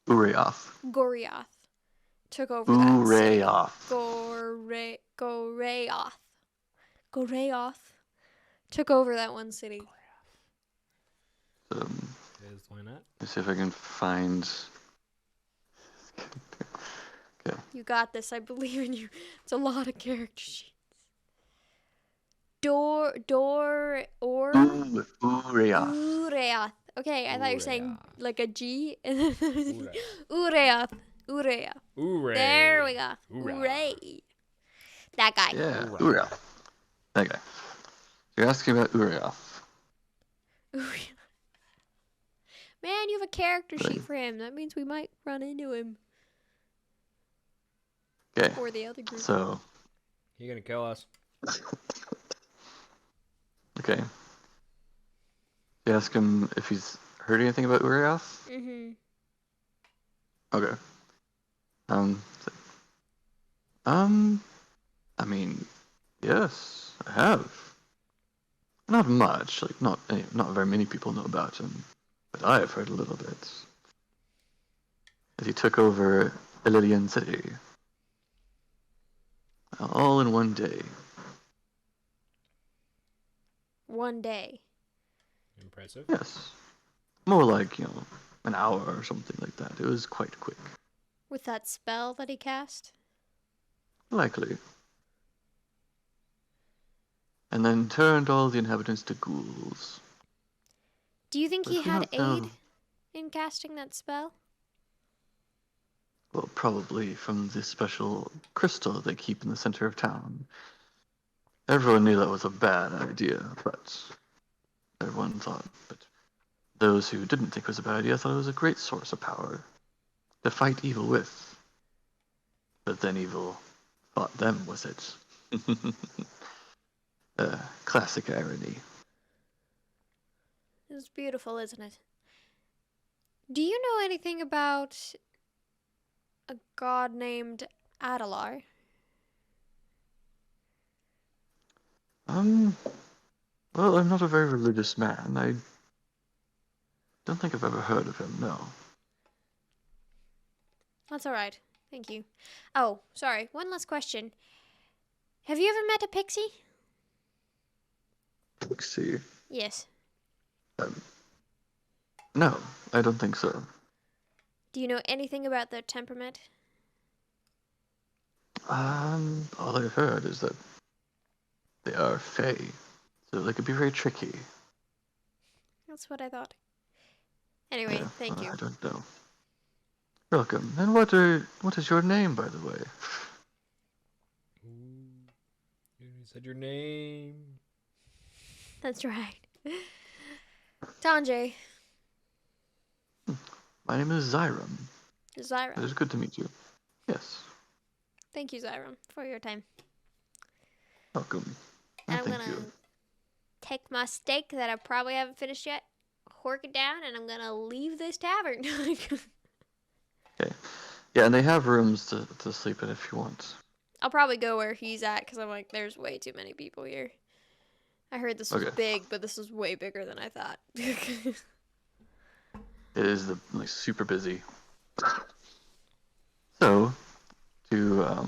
Uriath. Goryath took over that city. Uriath. Gorayoth took over that one city. Why not? Let's see if I can find. Okay. You got this. I believe in you. It's a lot of character sheets. Ureath. Ureath. Okay, I thought you were saying Ureath. like a G. And then Ureath. Ureath. Ureath. Hooray. There we go. Hoorah. Hooray. That guy. Yeah, Hoorah. Uriel. That guy. You're asking about Uriel. Ureath. Man, you have a character sheet for him. That means we might run into him. Okay. Or the other group. So, You gonna kill us? okay. You ask him if he's heard anything about Uriel? Mm-hmm. Okay. I mean, yes, I have. Not much, like not very many people know about him, but I have heard a little bit. As he took over Ililian City, all in one day. One day. Impressive. Yes, more like an hour or something like that. It was quite quick. With that spell that he cast? Likely. And then turned all the inhabitants to ghouls. Do you think he Which we had don't know. aid in casting that spell? Well, probably from the special crystal they keep in the center of town. Everyone knew that was a bad idea, but those who didn't think it was a bad idea thought it was a great source of power to fight evil with. But then evil fought them with it. Classic irony. It's beautiful, isn't it? Do you know anything about a god named Adalar? Well, I'm not a very religious man. I don't think I've ever heard of him, no. That's alright. Thank you. Oh, sorry. One last question. Have you ever met a pixie? Let's see. Yes. No, I don't think so. Do you know anything about their temperament? All I've heard is that they are fey, so they could be very tricky. That's what I thought. Anyway, Yeah, thank you. I don't know. You're welcome. And what is your name, by the way? Ooh, you said your name. That's right. Tanjay. My name is Zyram. It Zyram. is good to meet you. Yes, Thank you, Zyram, for your time. welcome. And I'm Thank gonna you. take my steak that I probably haven't finished yet, hork it down, and I'm gonna leave this tavern. Okay. Yeah, and they have rooms to sleep in if you want. I'll probably go where he's at because I'm like, there's way too many people here. I heard this was Okay. big, but this is way bigger than I thought. It is super busy. So, to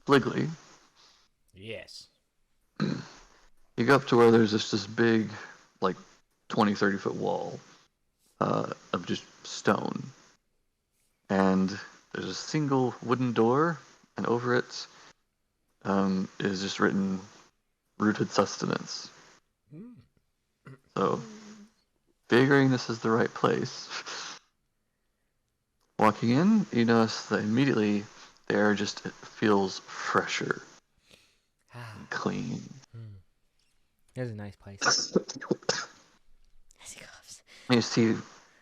Fligley, Yes. you go up to where there's this big, like 20, 30-foot wall of just stone. And there's a single wooden door, and over it is just written rooted sustenance. Mm. So, figuring this is the right place, walking in, you notice that immediately the air just feels fresher, and clean. That's a nice place. As he coughs. And you see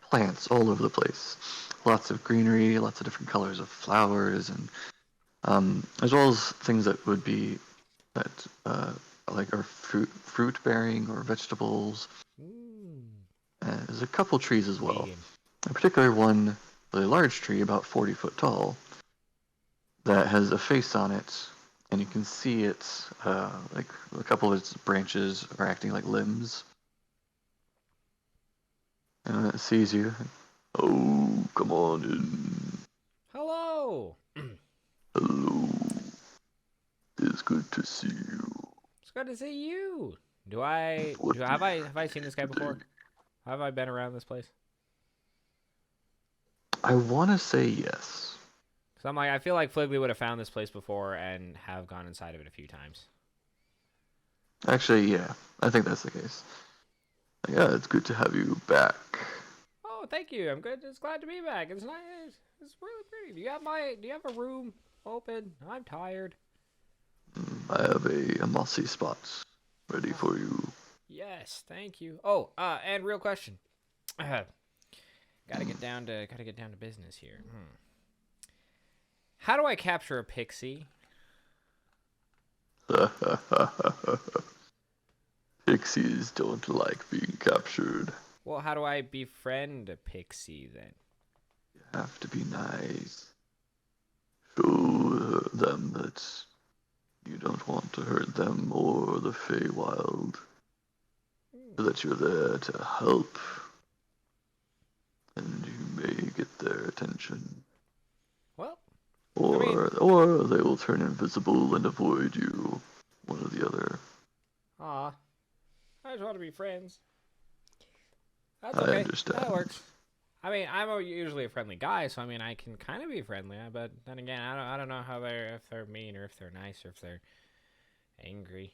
plants all over the place. Lots of greenery, lots of different colors of flowers, and as well as things that would be that like are fruit bearing or vegetables. Mm. There's a couple trees as well. Vegan. In particular, one really large tree, about 40 foot tall, that has a face on it, and you can see it, like a couple of its branches are acting like limbs. And when it sees you, oh, come on in. Hello. Hello. It's good to see you. It's good to see you. Have I seen this guy before? Have I been around this place? I want to say yes. So I'm like, I feel like Fligley would have found this place before and have gone inside of it a few times. Actually, yeah, I think that's the case. Yeah, it's good to have you back. Oh, thank you. I'm good. Just glad to be back. It's nice. It's really pretty. Do you have a room open? I'm tired. I have a mossy spot ready for you. Yes, thank you. Oh, and real question. Gotta get down to business here. How do I capture a pixie? Pixies don't like being captured. Well, how do I befriend a pixie then? You have to be nice. Show them that you don't want to hurt them or the Feywild. That you're there to help. And you may get their attention. Well, Or they will turn invisible and avoid you. One or the other. I just want to be friends. That's I okay. understand. That works. I mean, usually a friendly guy, so I mean, I can kind of be friendly. But then again, I don't know if they're mean or if they're nice or if they're angry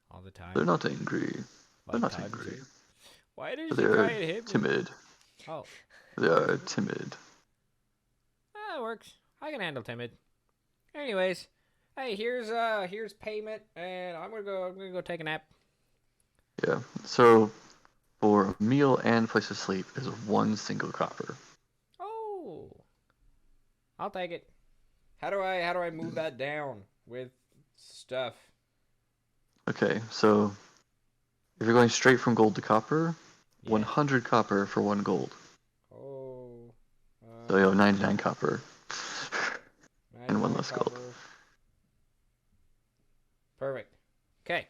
all the time. They're not angry. Like They're not Todd angry. too. Why did you They're try and hit me? timid. Oh, They are timid. that works. I can handle timid. Anyways, hey, here's payment, and I'm gonna go take a nap. Yeah. So for a meal and place to sleep is 1 copper. Oh, I'll take it. How do I move that down with stuff? Okay, so if you're going straight from gold to copper, Yeah. 100 copper for 1 gold. Oh. So you have 99 copper. And 1 less gold. Perfect. Okay.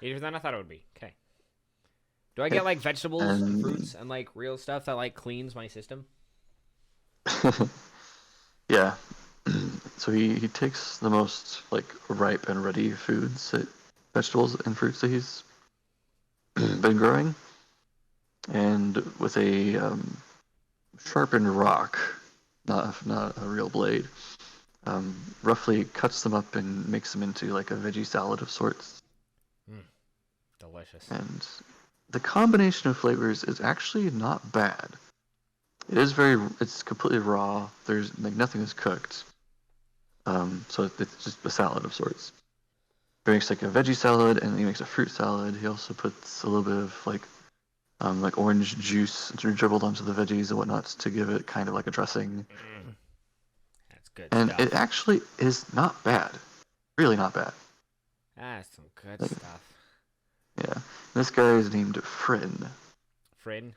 Easier than I thought it would be. Okay. Do I get like vegetables and fruits and like real stuff that like cleans my system? Yeah. So he takes the most like ripe and ready foods, vegetables and fruits that he's been growing, and with a sharpened rock, not a real blade, roughly cuts them up and makes them into like a veggie salad of sorts. Delicious. And the combination of flavors is actually not bad. It's completely raw. There's like nothing is cooked. So it's just a salad of sorts. He makes like a veggie salad and he makes a fruit salad. He also puts a little bit of like orange juice dribbled onto the veggies and whatnot to give it kind of like a dressing. That's good And stuff. it actually is not bad. Really not bad. That's some good stuff. Yeah. This guy is named Fryn. Fryn?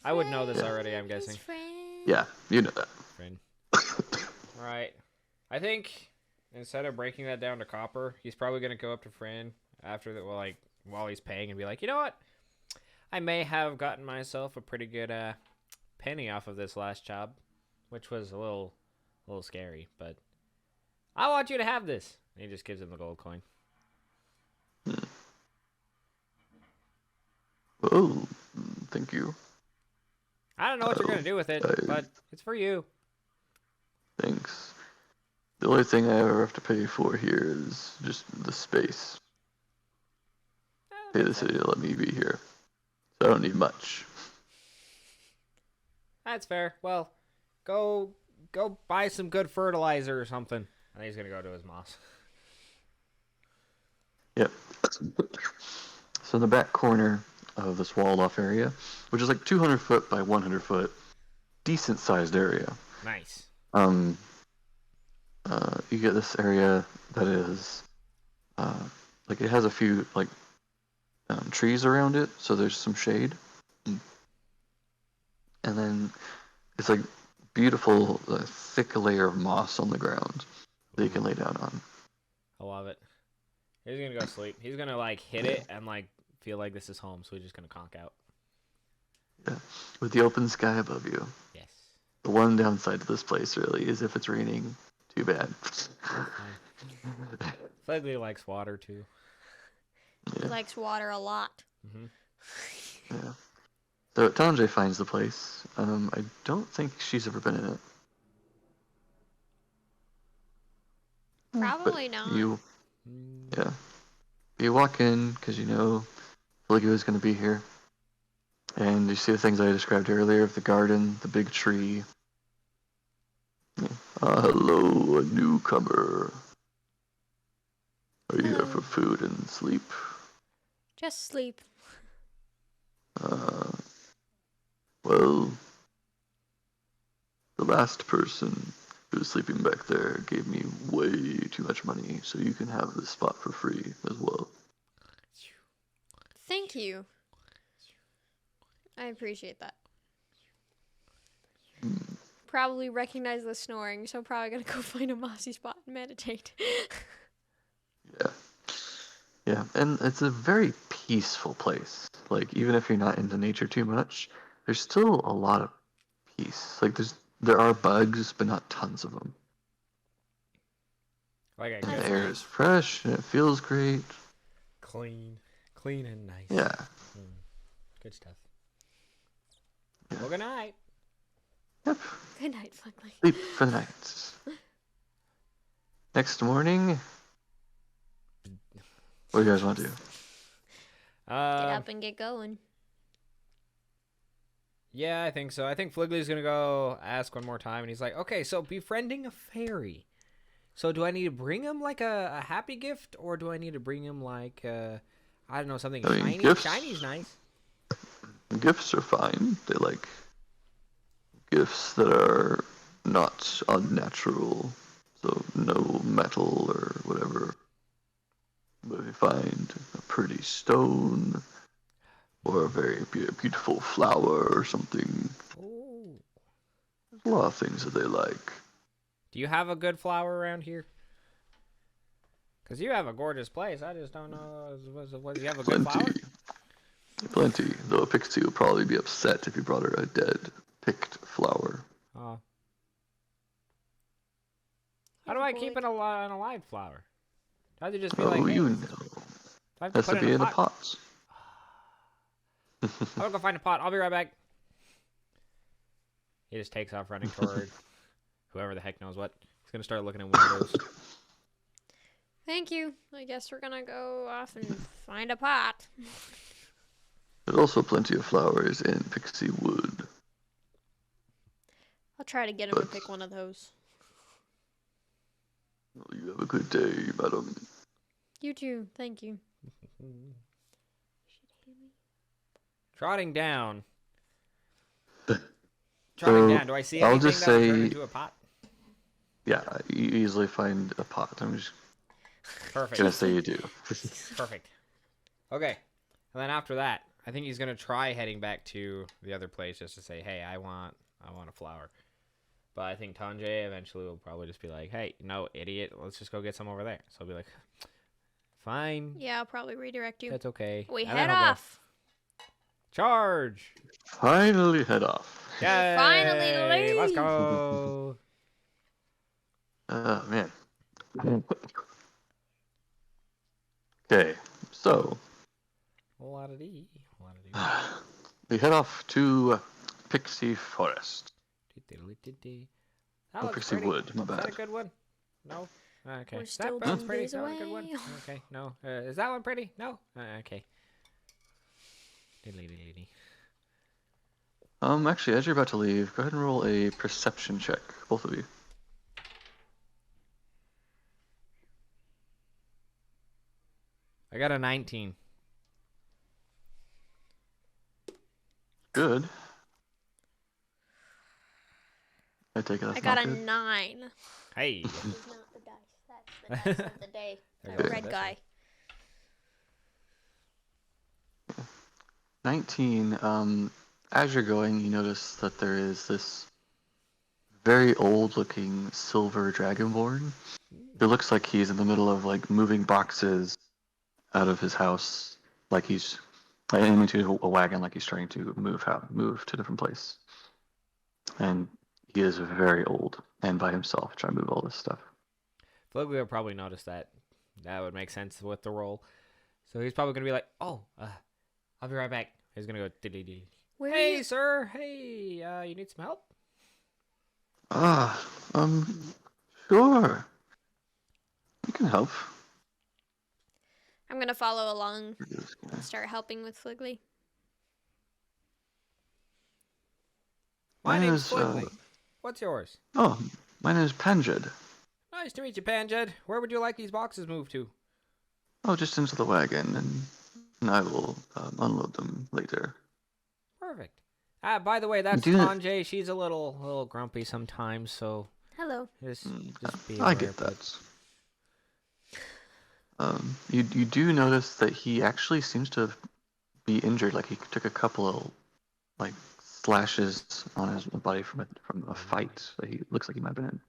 I would know this already, I'm guessing. Yeah, you know that. Fryn. Right. I think instead of breaking that down to copper, he's probably going to go up to Fryn after that, while he's paying and be like, you know what? I may have gotten myself a pretty good penny off of this last job, which was a little scary, but I want you to have this. And he just gives him the gold coin. Oh, thank you. I don't know what you're going to do with it, but it's for you. Thanks. The only thing I ever have to pay for here is just the space. Pay the city to let me be here. So I don't need much. That's fair. Well, go buy some good fertilizer or something. I think he's going to go to his moss. Yep. So in the back corner of this walled off area, which is like 200 foot by 100 foot, decent sized area. Nice. You get this area that is, like it has a few like trees around it, so there's some shade, and then it's like beautiful, thick layer of moss on the ground that you can lay down on. I love it. He's gonna go sleep. He's gonna like hit it and like feel like this is home, so he's just gonna conk out. Yeah, with the open sky above you. Yes. The one downside to this place really is if it's raining, too bad. Fledley likes water too. He likes water a lot. Yeah. So Tanjay finds the place. I don't think she's ever been in it. Probably not. Yeah. You walk in because you know Caligula is going to be here. And you see the things I described earlier of the garden, the big tree. Yeah. Hello, a newcomer. Are you here Hello. for food and sleep? Just sleep. Uh, well, the last person who was sleeping back there gave me way too much money, so you can have this spot for free as well. Thank you. I appreciate that. Probably recognize the snoring, so probably gonna go find a mossy spot and meditate. Yeah. Yeah, and it's a very peaceful place. Like, even if you're not into nature too much, there's still a lot of peace. Like, there are bugs, but not tons of them. Like I And guess the air is fresh, and it feels great. clean and nice. Yeah. Good stuff. Well, good night. Yep. Good night, Fugly. Sleep for the night. Next morning, what do you guys want to do? Get up and get going. Yeah, I think so. I think Fligley's gonna go ask one more time, and he's like, "Okay, so befriending a fairy. So do I need to bring him like a happy gift, or do I need to bring him like I don't know, something I mean, shiny? gifts? Shiny's nice. Gifts are fine. They like gifts that are not unnatural, so no metal or whatever. But if you find a pretty stone or a very beautiful flower or something, Oh. there's a lot of things that they like. Do you have a good flower around here? Because you have a gorgeous place. I just don't know. Do you have a good flower? Plenty. Though a pixie would probably be upset if you brought her a dead, picked flower. Oh. How do I keep an alive flower? How'd you just be like, hey, you know. do I have Has put to it be in in a a pot? pot. I'm gonna go find a pot. I'll be right back. He just takes off running toward whoever the heck knows what. He's gonna start looking at windows. Thank you. I guess we're gonna go off and find a pot. There's also plenty of flowers in pixie wood. I'll try to get him to pick one of those. Well, you have a good day, madam. You too. Thank you. Trotting down. So, Do I see I'll anything just that'll turn say- into a pot? Yeah, you easily find a pot. I'm just Perfect. gonna say you do. Perfect. Okay. And then after that, I think he's gonna try heading back to the other place just to say, hey, I want a flower. But I think Tanjay eventually will probably just be like, hey, no, idiot, let's just go get some over there. So I'll be like, fine. Yeah, I'll probably redirect you. That's okay. We And then head he'll go, off. charge! Finally head off. Yay! finally leave. Let's go! Oh, man. Okay, so La-da-dee. we head off to Pixie Forest. That Oh, looks Pixie pretty. Wood, my Is that a bad. good one? No? Okay. We're still That one's 10 pretty. days That one's a good away. one. Okay, no. Is that one pretty? No? Okay. Actually, as you're about to leave, go ahead and roll a perception check, both of you. I got a 19. Good. I take it that's I got not a good. 9. Hey. It's not the dice. That's the dice of the day. There The you go. red That's guy. 19. As you're going, you notice that there is this very old-looking silver dragonborn. It looks like he's in the middle of like moving boxes out of his house, like he's into a wagon, like he's trying to move to a different place. And he is very old and by himself, trying to move all this stuff. I feel like we'll probably notice that. That would make sense with the roll. So he's probably going to be like, oh, I'll be right back. He's going to go, dee-dee-dee. Where Hey, are you? sir. Hey, you need some help? Sure. can help. I'm gonna follow along and start helping with Fliggly. My Mine name's is, Fliggly. What's yours? oh, mine is Panjed. Nice to meet you, Panjed. Where would you like these boxes moved to? Oh, just into the wagon, and I will unload them later. Perfect. By the way, that's Do you, Tanjay. She's a little grumpy sometimes, so Hello. just be I aware. get that. You do notice that he actually seems to be injured. Like he took a couple of like slashes on his body from a fight that he looks like he might have been in.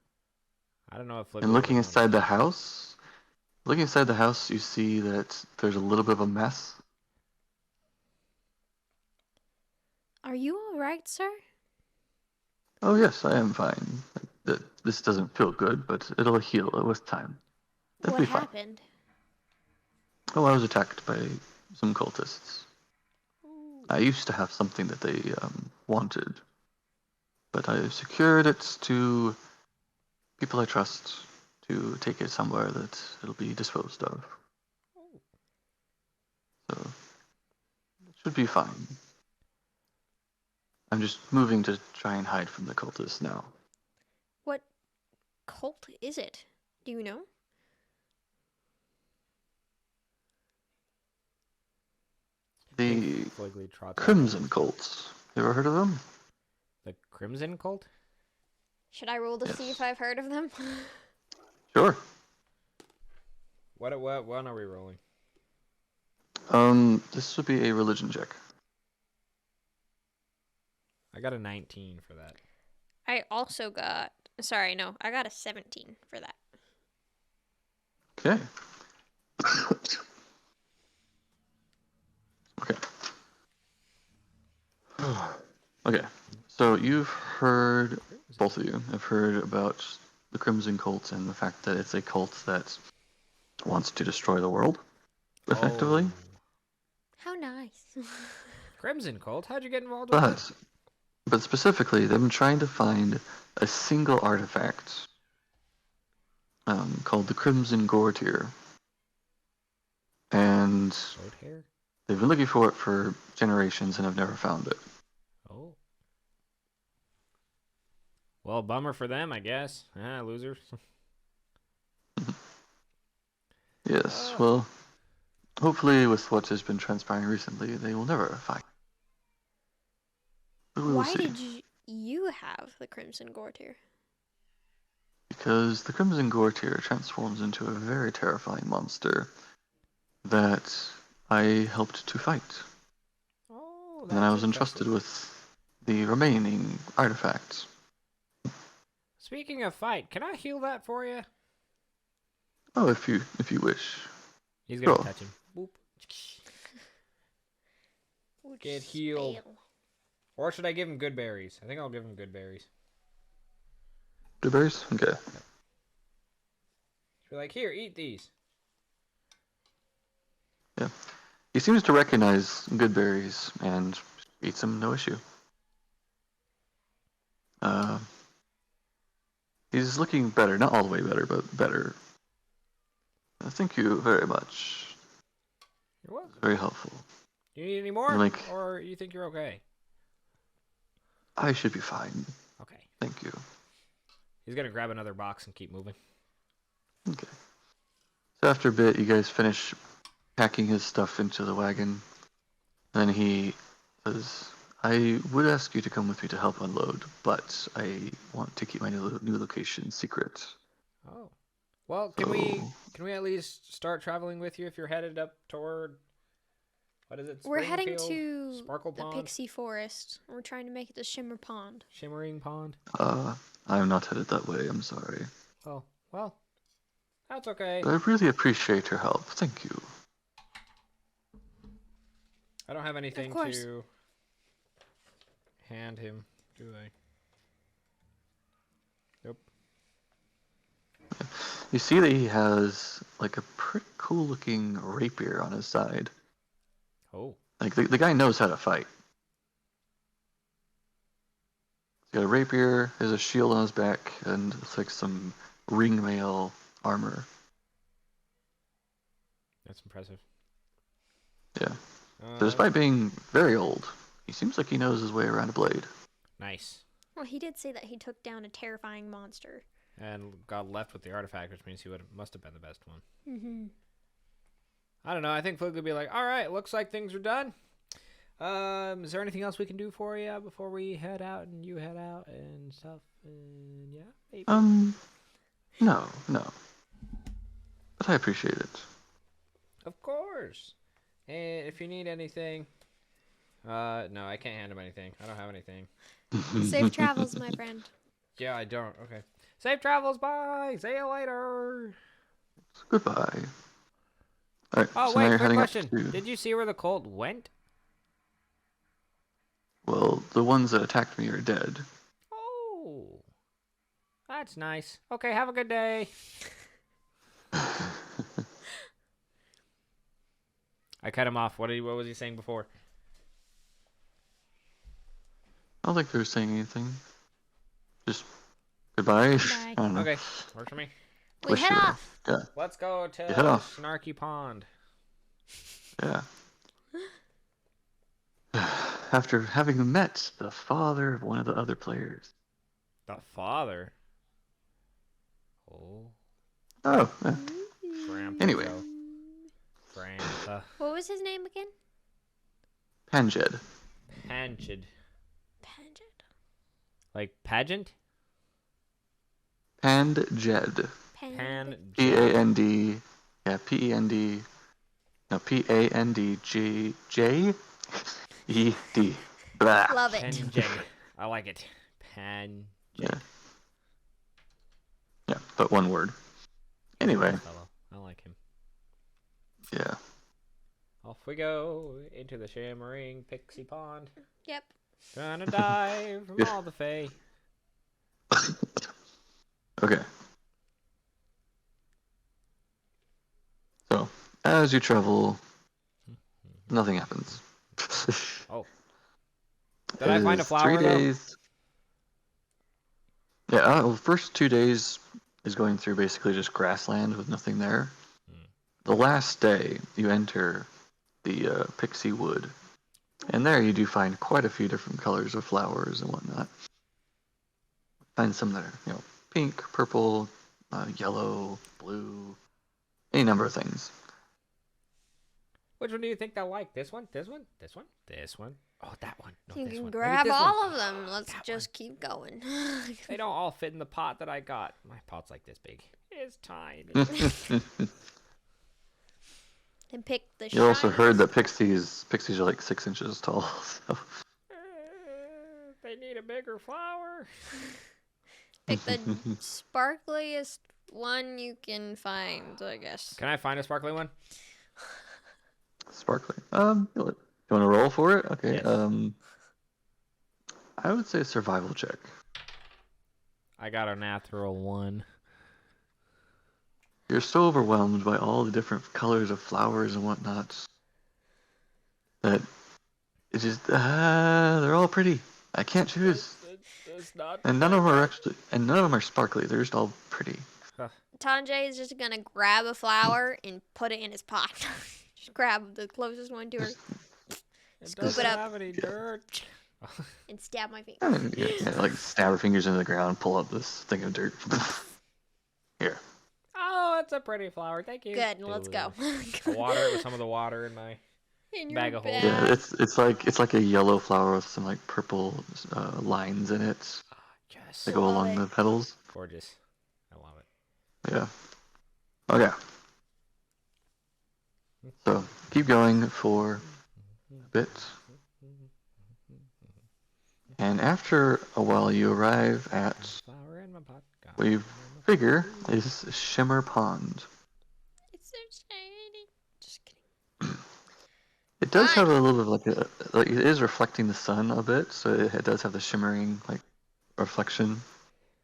I don't know if Fliggly And would have noticed. looking inside the house, you see that there's a little bit of a mess. Are you all right, sir? Oh yes, I am fine. This doesn't feel good, but it'll heal with time. It'll What be fine. happened? Oh, I was attacked by some cultists. Ooh. I used to have something that they wanted, but I secured it to people I trust to take it somewhere that it'll be disposed of. So it should be fine. I'm just moving to try and hide from the cultists now. What cult is it? Do you know? The Fliggly trots out. Crimson Cults. You ever heard of them? The Crimson Cult? Should I roll to see Yes. if I've heard of them? Sure. What one are we rolling? This would be a religion check. I got a 19 for that. I also got. Sorry, no. I got a 17 for that. Okay. Okay. Okay. So you've heard, both of you have heard about the Crimson Cult and the fact that it's a cult that wants to destroy the world, effectively. Oh. How nice. Crimson Cult? How'd you get involved with it? But specifically, they've been trying to find a single artifact called the Crimson Gore Tier. And Goat hair? they've been looking for it for generations and have never found it. Oh. Well, bummer for them, I guess. Losers. Yes, well, hopefully with what has been transpiring recently, they will never find. But we will Why see. did you have the Crimson Gortier? Because the Crimson Gore Tier transforms into a very terrifying monster that I helped to fight. Oh, And then I was impressive. entrusted with the remaining artifacts. Speaking of fight, can I heal that for you? Oh, if you wish. He's gonna Sure. touch him. Boop. Get healed. Spell. Or should I give him good berries? I think I'll give him good berries. Good berries? Okay. Be like, here, eat these. Yeah. He seems to recognize good berries and eats them no issue. He's looking better. Not all the way better, but better. Thank you very much. You're welcome. Very helpful. Do you need any more? Like, or you think you're okay? I should be fine. Okay. Thank you. He's gonna grab another box and keep moving. Okay. So after a bit, you guys finish packing his stuff into the wagon. Then he says, I would ask you to come with me to help unload, but I want to keep my new location secret. Oh. Well, can we at least start traveling with you if you're headed up toward, what is it? We're heading Springfield? to Sparkle the Pond? Pixie Forest. We're trying to make it to Shimmer Pond. Shimmering Pond? I'm not headed that way, I'm sorry. Oh, well, that's okay. But I really appreciate your help. Thank you. I don't have anything Of course. to hand him, do I? Nope. You see that he has like a pretty cool looking rapier on his side. Oh. Like the guy knows how to fight. He's got a rapier, there's a shield on his back, and it's like some ringmail armor. That's impressive. Yeah. So despite being very old, he seems like he knows his way around a blade. Nice. Well, he did say that he took down a terrifying monster. And got left with the artifact, which means he must have been the best one. Mm-hmm. I don't know. I think Flug would be like, all right, looks like things are done. Is there anything else we can do for you before we head out and you head out and stuff? And yeah, maybe. No. But I appreciate it. Of course. And if you need anything, no, I can't hand him anything. I don't have anything. Safe travels, my friend. Yeah, I don't. Okay. Safe travels. Bye. See you later. Goodbye. All right, Oh, so now wait, you're quick heading question. up to... Did you see where the cult went? Well, the ones that attacked me are dead. Oh. That's nice. Okay, have a good day. I cut him off. What was he saying before? I don't think they were saying anything. Just goodbye. Bye. I don't know. Okay, works for me. We head off. Yeah. Let's go to You head off. Snarky Pond. Yeah. After having met the father of one of the other players. The father? Oh. Oh. Yeah. Grandpa. Anyway. Grandpa. What was his name again? Panjed. Panchid. Paget. Like pageant? Panjed. Pan. P-A-N-D. Yeah, P-E-N-D. No, P-A-N-D-J-E-D. Blah. Love it. Panjed. I like it. Panjed. Yeah. Yeah, but one word. Anyway. Fellow. I like him. Yeah. Off we go into the shimmering pixie pond. Yep. Gonna dive from all the fae. Okay. So, as you travel, nothing happens. Oh. Did I find a It is flower 3 though? days. Yeah, well, first 2 days is going through basically just grassland with nothing there. The last day, you enter the Pixie Wood, and there you do find quite a few different colors of flowers and whatnot. Find some that are, pink, purple, yellow, blue, any number of things. Which one do you think they'll like? This one? This one? This one? This one? Oh, that one. No, You this can one. Maybe grab this all one. of them. Let's That just keep going. They don't all fit in the pot that I got. My pot's like this big. It's tiny. And pick the You also heard shiniest- that pixies are like 6 inches tall. So. They need a bigger flower. Pick the sparkliest one you can find, I guess. Can I find a sparkly one? Sparkly. You want to roll for it? Okay. Yes. I would say survival check. I got a natural one. You're so overwhelmed by all the different colors of flowers and whatnot that it's just they're all pretty. I can't choose. It's not. And none of them are sparkly. They're just all pretty. Tanjay is just gonna grab a flower and put it in his pot. Just grab the closest one to her It Scoop doesn't it up. have any dirt. and stab my finger. And, like stab her fingers into the ground, pull up this thing of dirt. Here. Oh, it's a pretty flower. Thank you. Good, let's go. I'll water it with some of the water in my. In Bag of holes. Yeah, it's like a yellow flower with some like purple lines in it Yes. that go Love along it. the petals. Gorgeous. I love it. Yeah. Okay. So keep going for a bit, and after a while, you arrive at Flower in my pot. got what you it in my figure pot. is Shimmer Pond. It's so shiny. Just kidding. It does have a little bit of like it is reflecting the sun a bit, so it does have the shimmering like reflection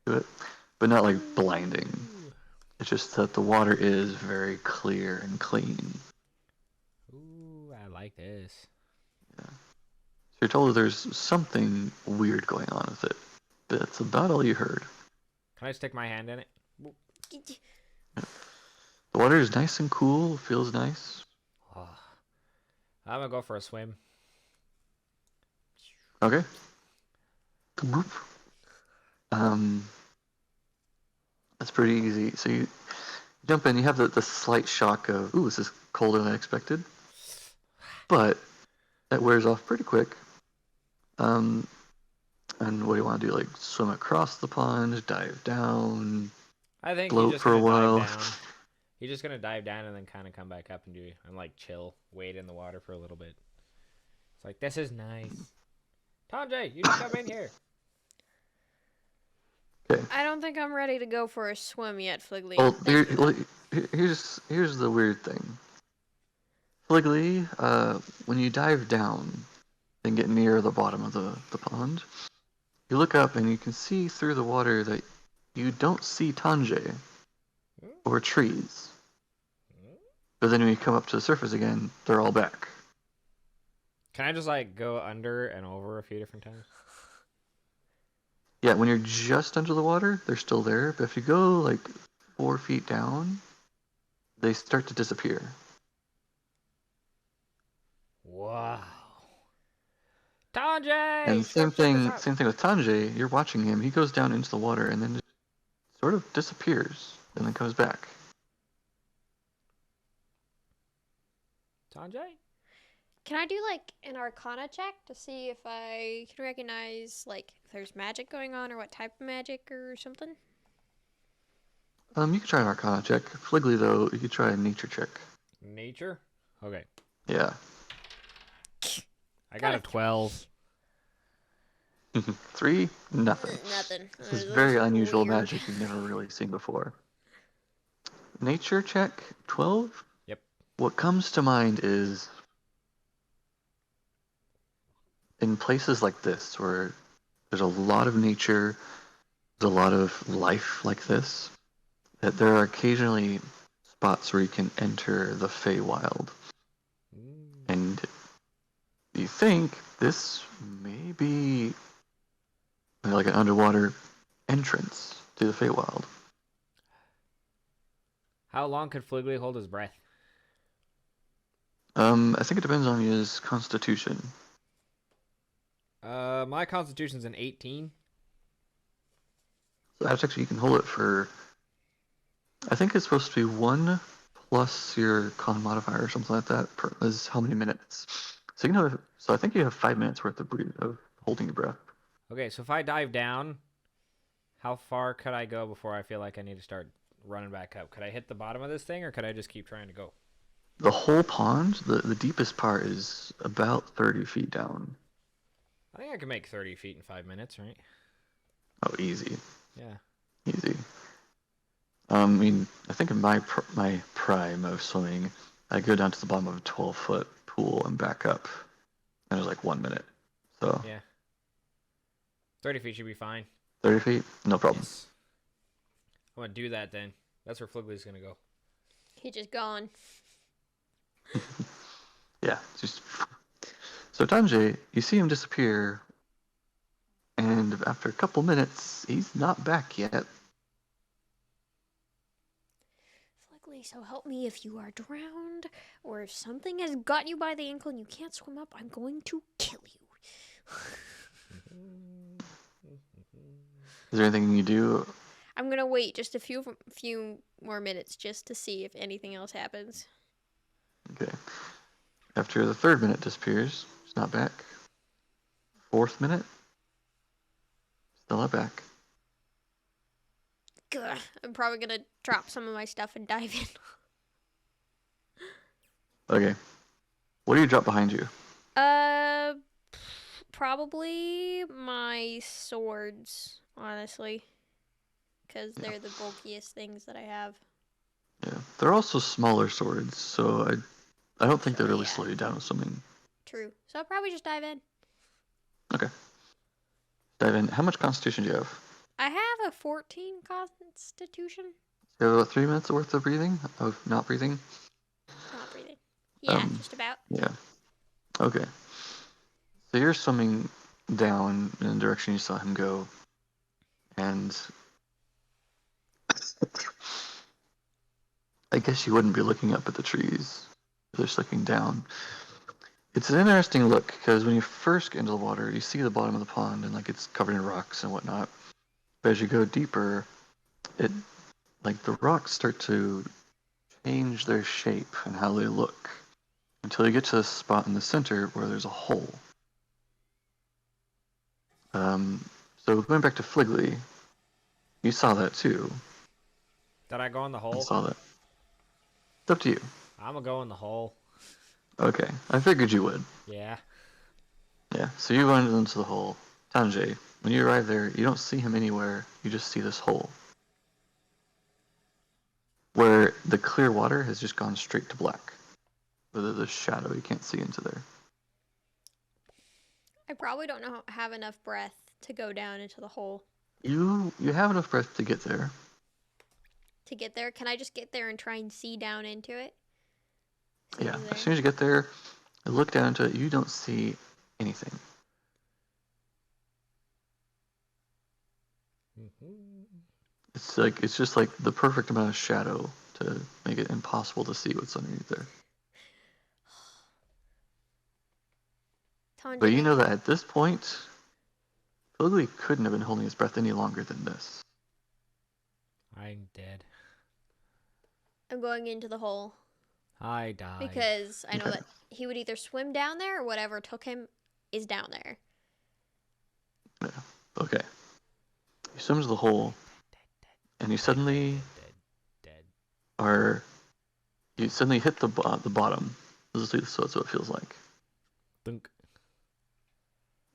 to it, but not like blinding. Ooh. It's just that the water is very clear and clean. Ooh, I like this. So you're told that there's something weird going on with it. That's about all you heard. Can I stick my hand in it? The water is nice and cool, feels nice. I'm gonna go for a swim. Okay. Boop. That's pretty easy. So you jump in, you have the slight shock of, ooh, this is colder than I expected. But that wears off pretty quick. And what do you want to do? Like swim across the pond, dive down, I think he's float just for a gonna dive while. down. He's just gonna dive down and then kind of come back up and like chill, wade in the water for a little bit. It's like, this is nice. Tanjay, you just come in here. Okay. I don't think I'm ready to go for a swim yet, Fliggly. Well, Thank you. here's the weird thing. Fliggly, when you dive down and get near the bottom of the pond, you look up and you can see through the water that you don't see Tanjay or trees. But then when you come up to the surface again, they're all back. Can I just like go under and over a few different times? Yeah, when you're just under the water, they're still there. But if you go like 4 feet down, they start to disappear. Wow. Tanjay! And Strip, strip, strip. same thing with Tanjay. You're watching him. He goes down into the water and then just sort of disappears and then comes back. Tanjay? Can I do like an Arcana check to see if I can recognize like if there's magic going on or what type of magic or something? You could try an Arcana check. Fliggly though, you could try a Nature check. Nature? Okay. Yeah. I got a 12. 3? Nothing. Nothing. This is Those very are unusual weird. magic you've never really seen before. Nature check 12? Yep. What comes to mind is in places like this where there's a lot of nature, there's a lot of life like this, that there are occasionally spots where you can enter the Feywild. And you think this may be like an underwater entrance to the Feywild. How long could Fliggly hold his breath? I think it depends on his constitution. My constitution's an 18. So that's actually, you can hold it for, I think it's supposed to be 1 plus your con modifier or something like that, is how many minutes. So you can have, so I think you have 5 minutes worth of holding your breath. Okay, so if I dive down, how far could I go before I feel like I need to start running back up? Could I hit the bottom of this thing, or could I just keep trying to go? The whole pond, the deepest part is about 30 feet down. I think I can make 30 feet in 5 minutes, right? Oh, easy. Yeah. Easy. I mean, I think in my prime of swimming, I go down to the bottom of a 12-foot pool and back up. And it was like 1 minute. So Yeah. 30 feet should be fine. 30 feet, no problem. Yes. I'm going to do that then. That's where Fliggly's going to go. He just gone. Yeah, just. So Tanjay, you see him disappear, and after a couple minutes, he's not back yet. Fliggly, so help me if you are drowned or if something has got you by the ankle and you can't swim up, I'm going to kill you. Is there anything you do? I'm gonna wait just a few more minutes just to see if anything else happens. Okay. After the 3rd minute disappears, he's not back. 4th minute, still not back. Gah, I'm probably gonna drop some of my stuff and dive in. Okay. What do you drop behind you? Probably my swords, honestly, because they're the bulkiest things that I have. Yeah, they're also smaller swords, so I don't think they really Yeah. slow you down with swimming. True. So I'll probably just dive in. Okay. Dive in. How much constitution do you have? I have a 14 constitution. You have about 3 minutes worth of breathing? Of not breathing? Not breathing. Yeah, Um, just about. Yeah. Okay. So you're swimming down in the direction you saw him go, and I guess you wouldn't be looking up at the trees. You're just looking down. It's an interesting look because when you first get into the water, you see the bottom of the pond and like it's covered in rocks and whatnot. But as you go deeper, it like the rocks start to change their shape and how they look until you get to a spot in the center where there's a hole. So going back to Fligley, you saw that too. Did I go in the I hole? saw that. It's up to you. I'm gonna go in the hole. Okay, I figured you would. Yeah. Yeah, so you went into the hole. Tanjay, when you arrive there, you don't see him anywhere, you just see this hole. Where the clear water has just gone straight to black. Where there's a shadow, you can't see into there. I probably don't have enough breath to go down into the hole. You have enough breath to get there. To get there, can I just get there and try and see down into it? Yeah, as soon as you get there, you look down into it, you don't see anything. It's just like the perfect amount of shadow to make it impossible to see what's underneath there. But you know that at this point, Fligley couldn't have been holding his breath any longer than this. I'm dead. I'm going into the hole. I died. Because I know that he would either swim down there or whatever took him is down there. Yeah. Okay. You swim to the hole, and you suddenly you suddenly hit the bottom. This is what it feels like. Dunk.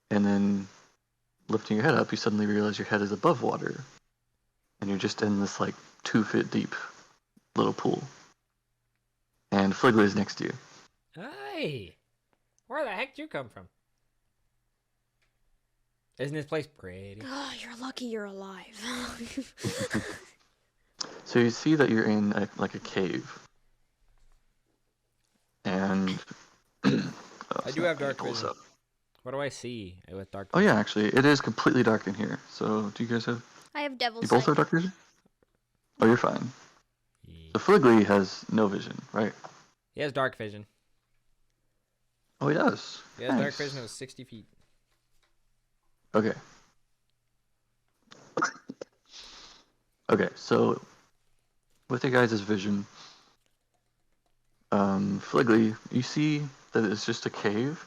And then, lifting your head up, you suddenly realize your head is above water, and you're just in this like 2 feet deep little pool. And Fligley is next to you. Hey! Where the heck did you come from? Isn't this place pretty? Oh, you're lucky you're alive. So you see that you're in a cave. And I do have dark vision. What do I see with dark vision? Oh yeah, actually, it is completely dark in here. So do you guys have... I have devil's You both sight. have dark vision? Oh, you're fine. Yeah. So Fligley has no vision, right? He has dark vision. Oh, he does? He has dark vision of 60 feet. Okay. Okay, so with your guys' vision, Fligley, you see that it's just a cave.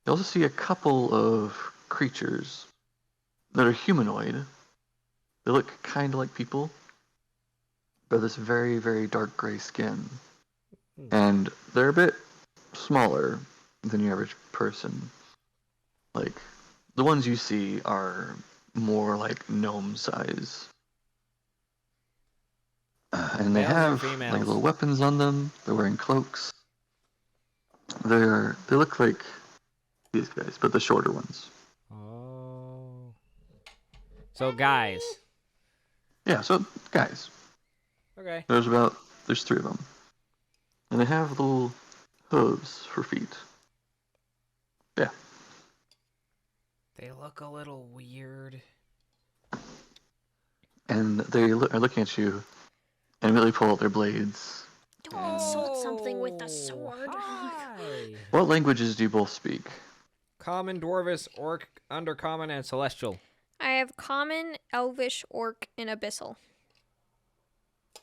You also see a couple of creatures that are humanoid. They look kind of like people, but this very, very dark gray skin. And they're a bit smaller than your average person. Like, the ones you see are more like gnome size. And they Males or have females? like little weapons on them. They're wearing cloaks. They look like these guys, but the shorter ones. Oh. So guys. Yeah, so guys. Okay. There's 3 of them. And they have little hooves for feet. Yeah. They look a little weird. And they are looking at you and immediately pull out their blades. Don't insult something with a sword. Hi. What languages do you both speak? Common, Dwarvish, Orc, Undercommon, and Celestial. I have Common, Elvish, Orc, and Abyssal.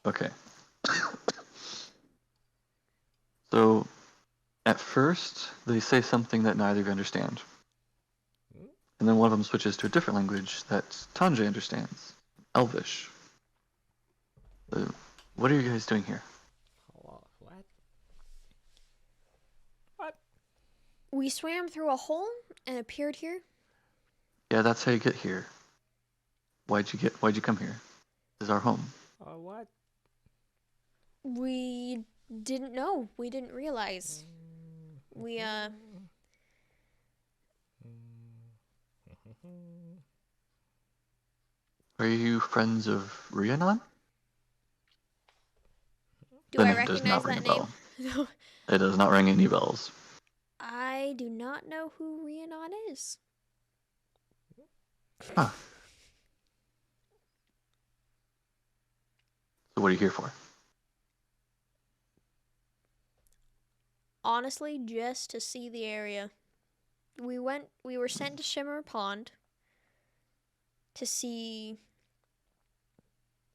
Okay. So, at first, they say something that neither of you understand. And then one of them switches to a different language that Tanjay understands. Elvish. What are you guys doing here? What? What? We swam through a hole and appeared here. Yeah, that's how you get here. Why'd you come here? This is our home. What? We didn't know. We didn't realize. We, Are you friends of Rhiannon? Do The I name does recognize not ring that a name? bell. It does not ring any bells. I do not know who Rhiannon is. Huh. So what are you here for? honestly just to see the area. We were sent to Shimmer Pond to see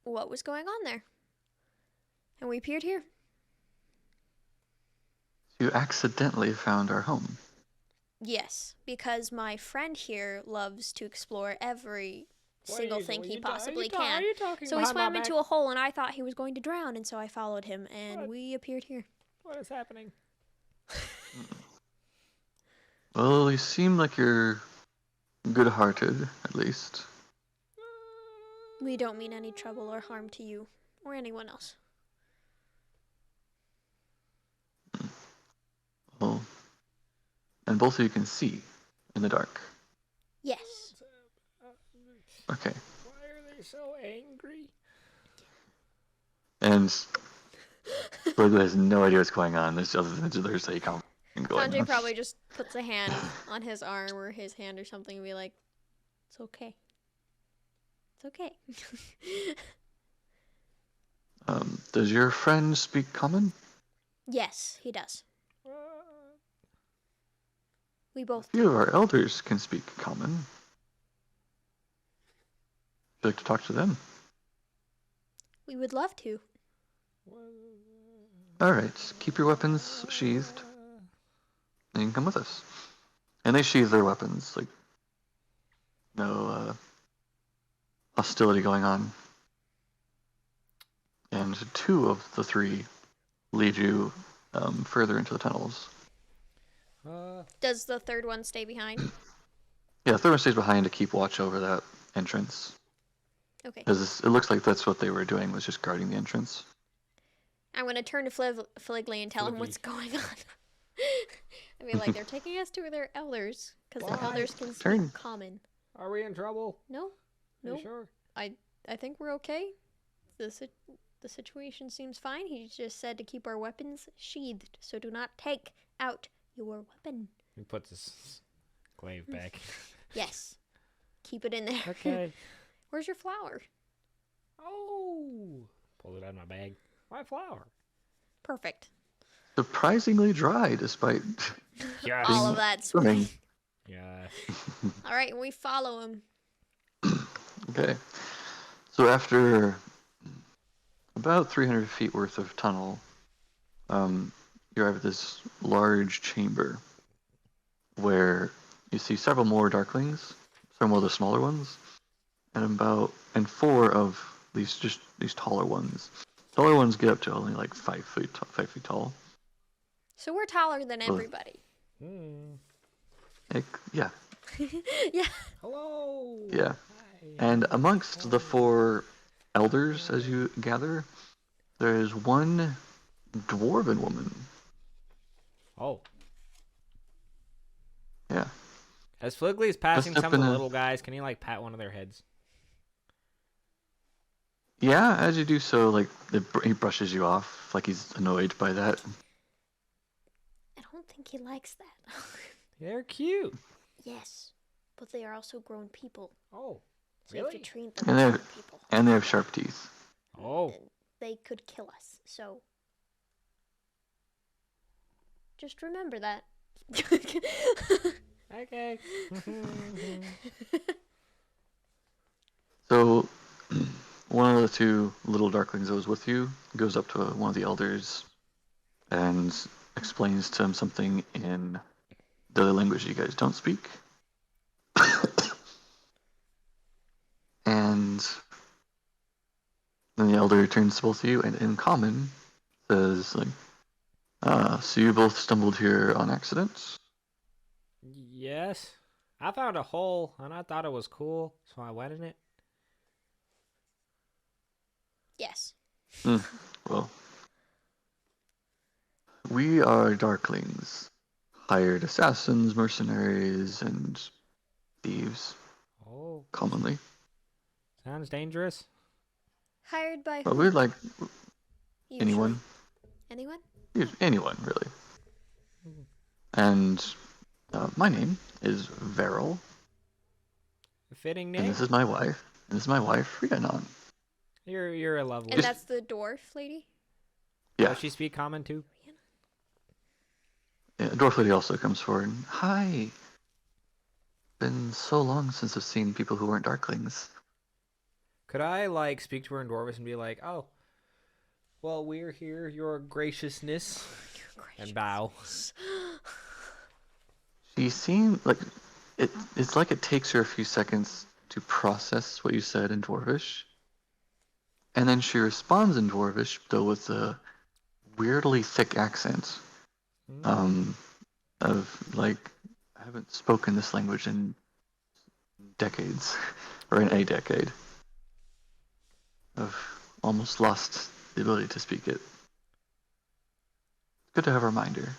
what was going on there. And we appeared here. You accidentally found our home. Yes, because my friend here loves to explore every single thing he possibly can. Are you talking So he behind my swam back? into a hole and I thought he was going to drown, and so I followed him and we appeared here. What is happening? Well, you seem like you're good-hearted, at least. We don't mean any trouble or harm to you or anyone else. Well, and both of you can see in the dark. Yes. Okay. Why are they so angry? And Furbolg has no idea what's going on. There's a conversation going Sanjay on. probably just puts a hand on his arm or his hand or something and be like, it's okay. It's okay. Does your friend speak common? Yes, he does. We A both few of our elders can speak common. Would you like to talk to them? We would love to. Alright, keep your weapons sheathed. And you can come with us. And they sheathe their weapons, like, no hostility going on. And two of the three lead you further into the tunnels. Does the third one stay behind? Yeah, the third one stays behind to keep watch over that entrance. Okay. Because it looks like that's what they were doing, was just guarding the entrance. I'm going to turn to Fligley and tell him what's going on. I mean, like, they're taking us to their elders, because the Why? elders can Turn. speak common. Are we in trouble? No? You No. sure? I think we're okay. The situation seems fine. He just said to keep our weapons sheathed, so do not take out your weapon. He puts his glaive back. Yes. Keep it in there. Okay. Where's your flower? Oh! Pull it out of my bag. My flower. Perfect. Surprisingly dry, despite Yes. All of that swimming. swimming. Yes. All right, and we follow him. Okay. So after about 300 feet worth of tunnel, you arrive at this large chamber where you see several more darklings, some more of the smaller ones, and four of these taller ones. Taller ones get up to only like 5 feet tall. So we're taller than everybody. Yeah. Yeah. Hello. Yeah. Hi. And amongst the four elders, as you gather, there is one dwarven woman. Oh. Yeah. As Fligley's passing Dressed some up of the in a- little guys, can you like pat one of their heads? Yeah, as you do so, like, he brushes you off, like he's annoyed by that. I don't think he likes that. They're cute. Yes, but they are also grown people. Oh. So you have Really? to treat them And as they're- grown people. And they have sharp teeth. Oh. They could kill us, so just remember that. Okay. So, one of the two little darklings that was with you goes up to one of the elders and explains to him something in the language you guys don't speak. And then the elder turns to both of you and in common says, like, so you both stumbled here on accident? Yes. I found a hole and I thought it was cool, so I went in it. Yes. Well, we are darklings, hired assassins, mercenaries, and thieves, Oh. commonly. Sounds dangerous. Hired by But who? we're like Usually. anyone. Anyone? Anyone, really. And my name is Veril, A fitting and name. this is my wife. And this is my wife, Rhiannon. You're a lovely. And that's the dwarf lady? Yeah. Does she speak common too? Yeah, Dwarf Lady also comes forward. Hi. Been so long since I've seen people who weren't Darklings. Could I like speak to her in Dwarvish and be like, "Oh, well, we're here, your graciousness," and bow. She seemed like it's like it takes her a few seconds to process what you said in Dwarvish. And then she responds in Dwarvish, though with a weirdly thick accent. Um, of like, I haven't spoken this language in decades, or in a decade. I've almost lost the ability to speak it. It's good to have a reminder.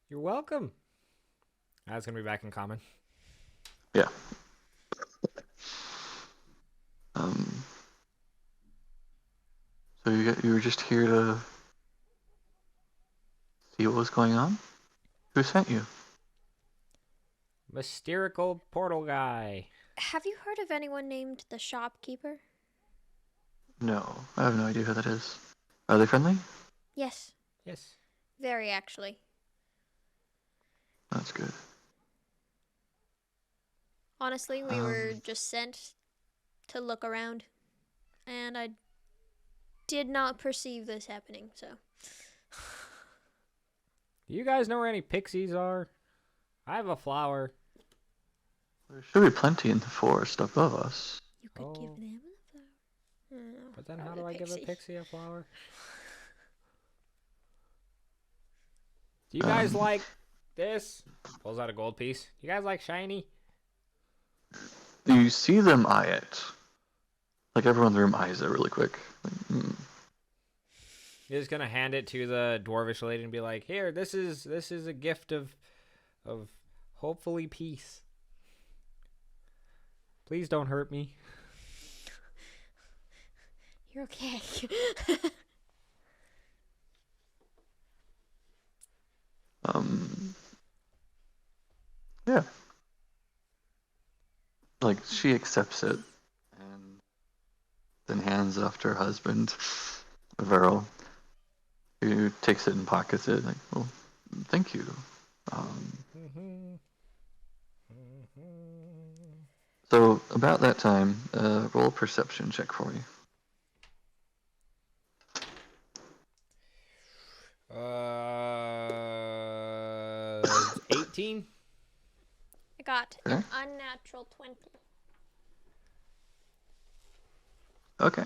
You're welcome. That's gonna be back in common. Yeah. Um, so you were just here to see what was going on? Who sent you? Mysterical portal guy. Have you heard of anyone named the shopkeeper? No, I have no idea who that is. Are they friendly? Yes, Yes. very actually. That's good. Honestly, we were just sent to look around, and I did not perceive this happening, so. Do you guys know where any pixies are? I have a flower. There should be plenty in the forest above us. You could give Oh. them the flower. But then how do I give a pixie a flower? Do you guys like this? Pulls out a gold piece. You guys like shiny? Do you see them eye it? Like everyone in the room eyes it really quick. Like, You're just gonna hand it to the dwarvish lady and be like, "Here, this is a gift of hopefully peace. Please don't hurt me." You're okay. Yeah. Like she accepts it and then hands it off to her husband, Verl, who takes it and pockets it. Like, well, thank you. So about that time, roll a perception check for me. 18. I got Okay. an unnatural 20. Okay.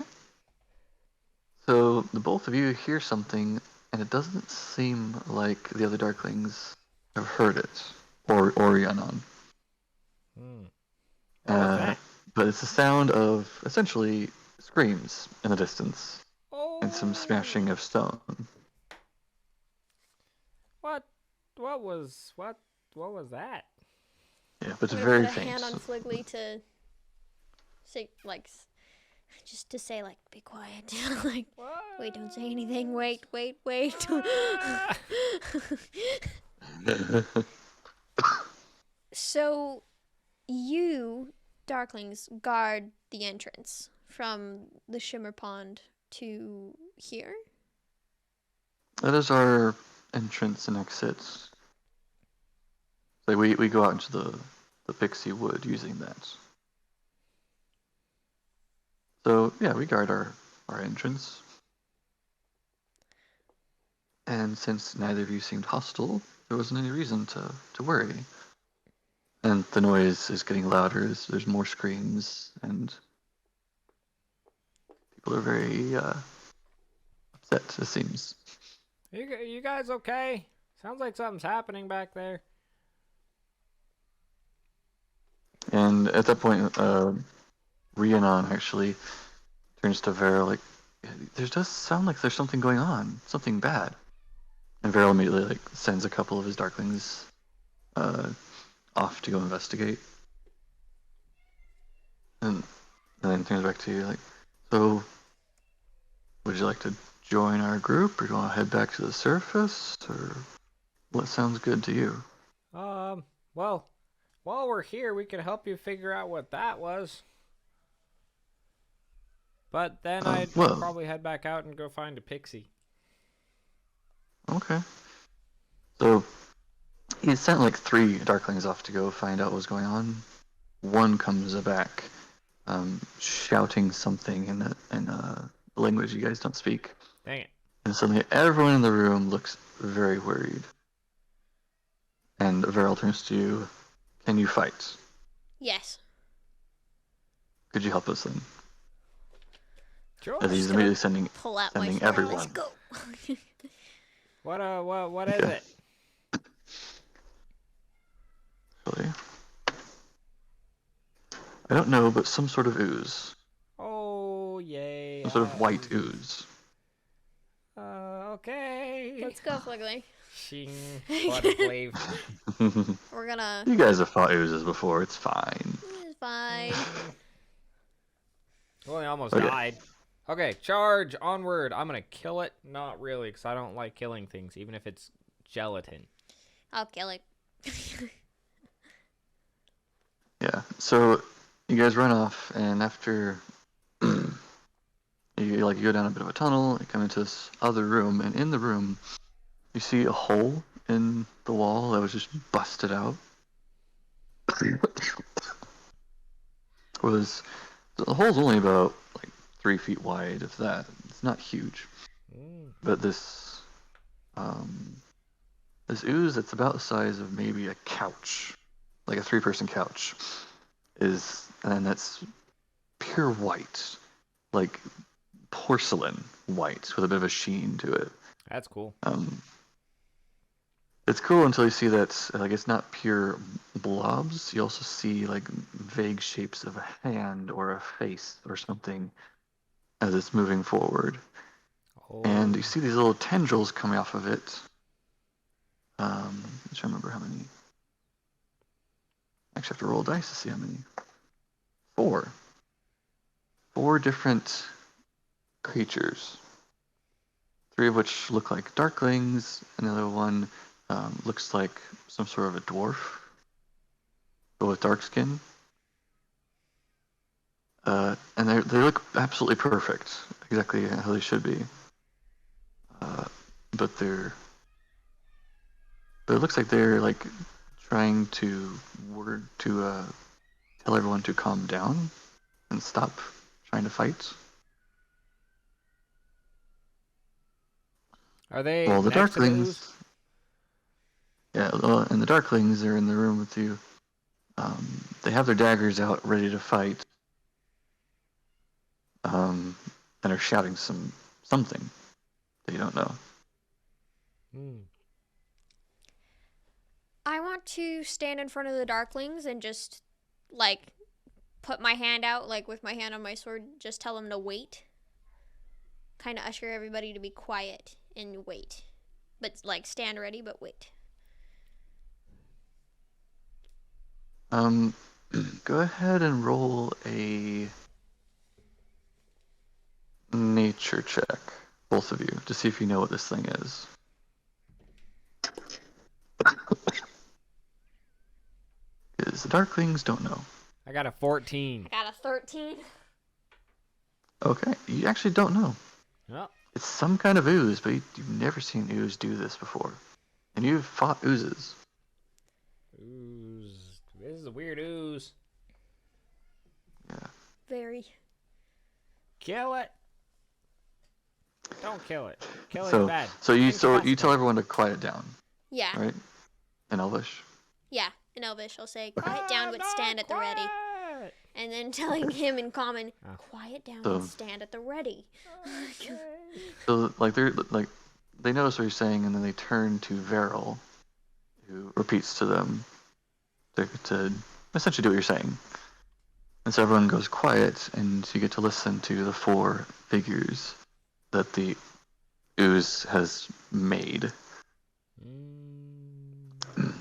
So the both of you hear something, and it doesn't seem like the other Darklings have heard it or Rhiannon. What was that? But it's the sound of essentially screams in the distance and some Oh, smashing of stone. what was that? Yeah, but it's I'm gonna very put a faint. hand on Fligley to say, like, just to say, like, be quiet. Like, wait, don't say anything. Wait. So, you, Darklings, guard the entrance from the Shimmer Pond to here? That is our entrance and exit. Like we go out into the Pixie Wood using that. So yeah, we guard our entrance. And since neither of you seemed hostile, there wasn't any reason to worry. And the noise is getting louder as there's more screams, and people are very upset, it seems. You guys okay? Sounds like something's happening back there. And at that point, Rhiannon actually turns to Vera like, there does sound like there's something going on, something bad. And Vera immediately like sends a couple of his Darklings off to go investigate. And then turns back to you like, so would you like to join our group, or do you want to head back to the surface, or what sounds good to you? Well, while we're here, we can help you figure out what that was. But then I'd well, probably head back out and go find a pixie. Okay. So he sent like 3 Darklings off to go find out what was going on. One comes back, shouting something in a language you guys don't speak. Dang it. And suddenly everyone in the room looks very worried. And Veril turns to you. Can you fight? Yes. Could you help us then? Sure. As he's Just gonna immediately sending pull out my sword. everyone. Let's go. What is Okay. it? Really? I don't know, but some sort of ooze. Oh, yay. Some sort of white ooze. Okay. Let's go, Fliggly. Shing. Butterflave. We're gonna. You guys have fought oozes before. It's fine. It's fine. Well, I almost Okay. died. Okay, charge, onward. I'm gonna kill it. Not really, because I don't like killing things, even if it's gelatin. I'll kill it. Yeah. So you guys run off, and after you go down a bit of a tunnel, you come into this other room, and in the room you see a hole in the wall that was just busted out. was The hole's only about like 3 feet wide, if that. It's not huge, but this ooze that's about the size of maybe a couch, like a 3-person couch, and that's pure white, like porcelain white with a bit of a sheen to it. That's cool. It's cool until you see that like it's not pure blobs. You also see like vague shapes of a hand or a face or something as it's moving forward. Oh. And you see these little tendrils coming off of it. I'm trying to remember how many. I actually have to roll dice to see how many. 4. 4 different creatures. 3 of which look like darklings, and the other one looks like some sort of a dwarf, but with dark skin. And they look absolutely perfect, exactly how they should be. But it looks like they're like trying to tell everyone to calm down and stop trying to fight. Are they Well, the next to the ooze? darklings, yeah, and the darklings are in the room with you. They have their daggers out, ready to fight, and are shouting something that you don't know. I want to stand in front of the Darklings and just, like, put my hand out, like, with my hand on my sword, just tell them to wait. Kind of usher everybody to be quiet and wait. But, like, stand ready, but wait. Go ahead and roll a nature check, both of you, to see if you know what this thing is. Because the Darklings don't know. I got a 14. I got a 13. Okay, you actually don't know. Oh. It's some kind of ooze, but you've never seen ooze do this before. And you've fought oozes. Ooze. This is a weird ooze. Yeah. Very. Kill it. Don't kill it. Killing So, is bad. so you Incapacitated. tell everyone to quiet down, Yeah. right? In Elvish. Yeah. In Elvish, I'll say, quiet down, but stand at the ready. Quiet. And then telling him in common, quiet down So- and stand at the ready. So like they notice what you're saying, and then they turn to Veril, who repeats to them to essentially do what you're saying. And so everyone goes quiet, and you get to listen to the 4 figures that the ooze has made.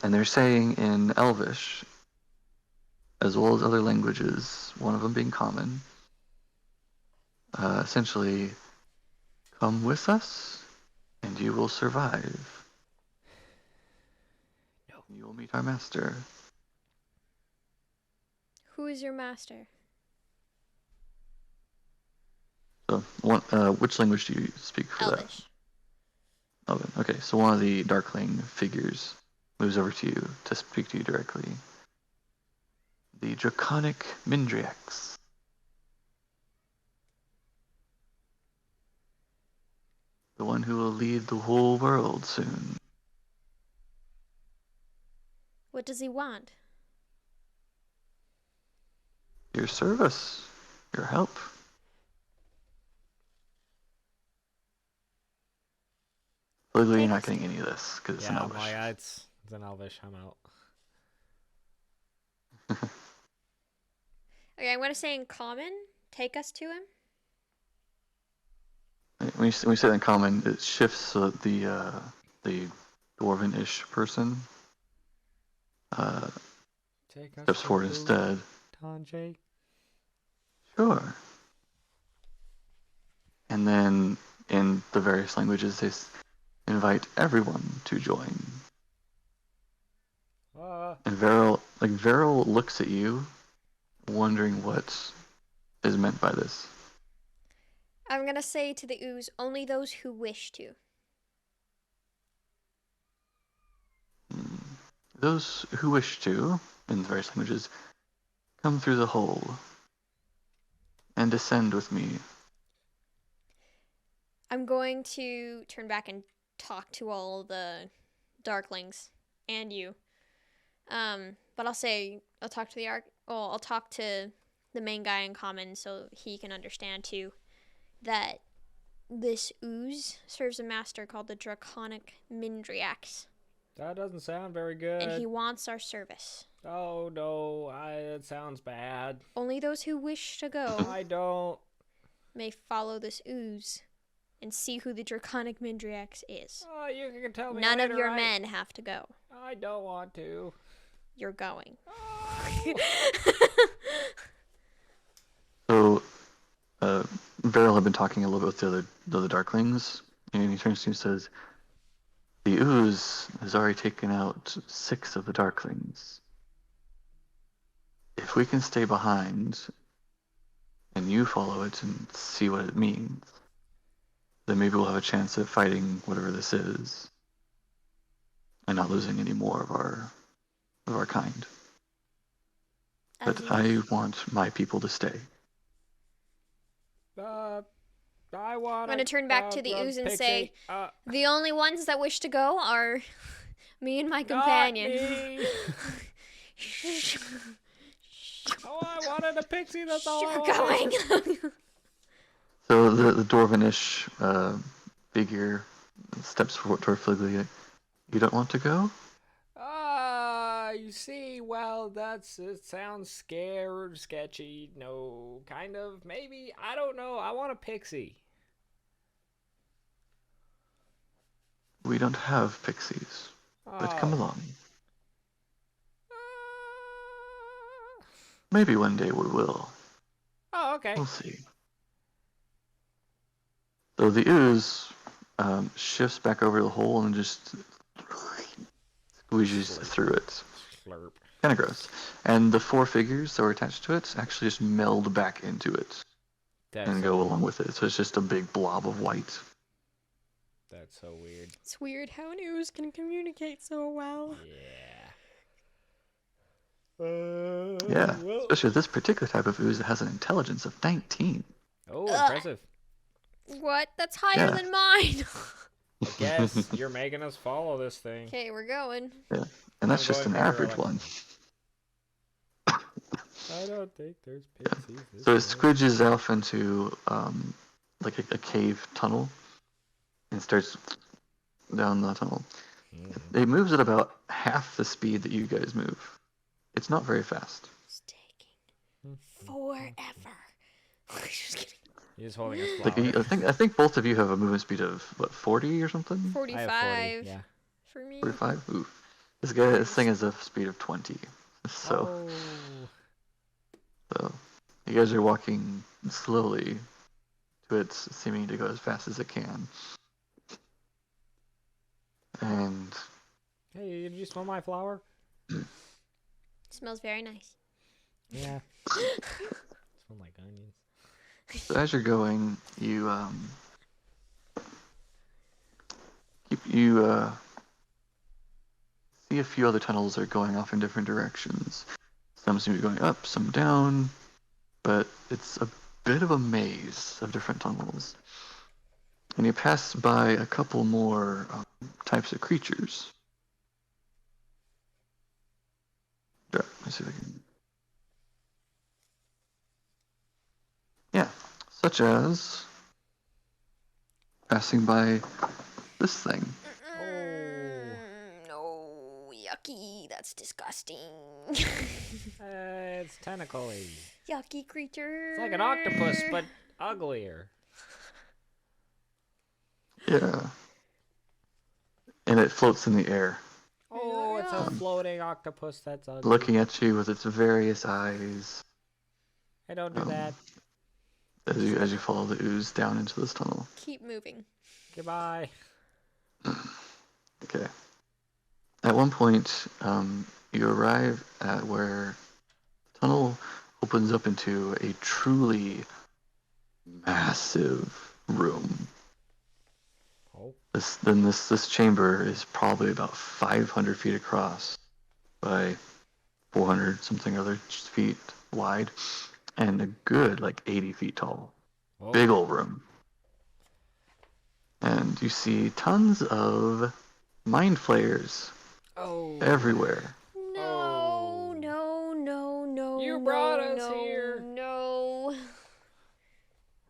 And they're saying in Elvish, as well as other languages, one of them being common, essentially, come with us, and you will survive. No. You will meet our master. Who is your master? So, which language do you speak for Elvish. oven. Okay, so one of the Darkling figures moves over to you to speak to you directly. The Draconic Mindriax. The one who will lead the whole world soon. What does he want? Your service. Your help. Legally, you're Take not us getting to any of this because it's Yeah, an I'm Elvish. like, it's an Elvish. I'm out. Okay, I'm gonna say in common. Take us to him. When you say that in common, it shifts so that the dwarven-ish person Take us steps to forward who? instead. Tanjay? Sure. And then in the various languages, they invite everyone to join. And Varel looks at you, wondering what is meant by this. I'm gonna say to the ooze, only those who wish to. Those who wish to, in the various languages, come through the hole and descend with me. I'm going to turn back and talk to all the darklings and you. But I'll talk to I'll talk to the main guy in common so he can understand too that this ooze serves a master called the Draconic Mindriax, That doesn't sound very good. and he wants our service. Oh no, it sounds bad. Only those who wish to go I don't. may follow this ooze and see who the Draconic Mindriax is. Oh, you can tell me None later, of your right? men have to go. I don't want to. You're going. Oh. So, Varel had been talking a little bit with the other Darklings, and he turns to you and says, "The ooze has already taken out 6 of the Darklings. If we can stay behind, and you follow it and see what it means, then maybe we'll have a chance at fighting whatever this is, and not losing any more of our kind. But I want my people to stay." I want. I'm gonna turn back to the ooze and say, the only ones that wish to go are me and my companion. Me. Oh, I wanted a pixie. That's all I You're wanted. going. So the dwarvenish figure steps forward toward Fliglia. "You don't want to go?" You see, well, it sounds scared, sketchy, no, kind of, maybe, I don't know, I want a pixie. "We don't have pixies, but come along. Maybe one day we will. Okay. We'll see." So the ooze shifts back over the hole and just squeezes through it. Slurp. Kind of gross. And the 4 figures that were attached to it actually just meld back into it and go along with it. So it's just a big blob of white. That's so weird. It's weird how an ooze can communicate so well. Yeah, especially with this particular type of ooze that has an intelligence of 19. Oh, impressive. What? That's higher than mine. I guess you're making us follow this thing. Okay, we're going. Yeah, and that's just an average one. I don't think there's pixies. So it squidges off into like a cave tunnel and starts down the tunnel. It moves at about half the speed that you guys move. It's not very fast. It's taking forever. Just kidding. He's holding a Like, flower. I think both of you have a movement speed of what, 40 or something? 45 I have 40, yeah. for me. 45? Ooh. This thing has a speed of 20. So you guys are walking slowly to it seeming to go as fast as it can. And hey, did you smell my flower? It smells very nice. Yeah. Smell like onions. so as you're going, you You see a few other tunnels are going off in different directions. Some seem to be going up, some down, but it's a bit of a maze of different tunnels. And you pass by a couple more types of creatures. Yeah, let's see if I can. Yeah, such as passing by this thing. No, yucky. That's disgusting. It's tentacly. Yucky creature. It's like an octopus, but uglier. Yeah. And it floats in the air, Oh, it's a floating octopus that's ugly. looking at you with its various eyes I don't do that. as you follow the ooze down into this tunnel. Keep moving. Goodbye. Okay. At one point, you arrive at where the tunnel opens up into a truly massive room. Oh. This chamber is probably about 500 feet across by 400 something other feet wide, and a good like 80 feet tall. Oh. Big old room. And you see tons of mind flayers everywhere. No, no, no, no. You brought no, us no, here. No.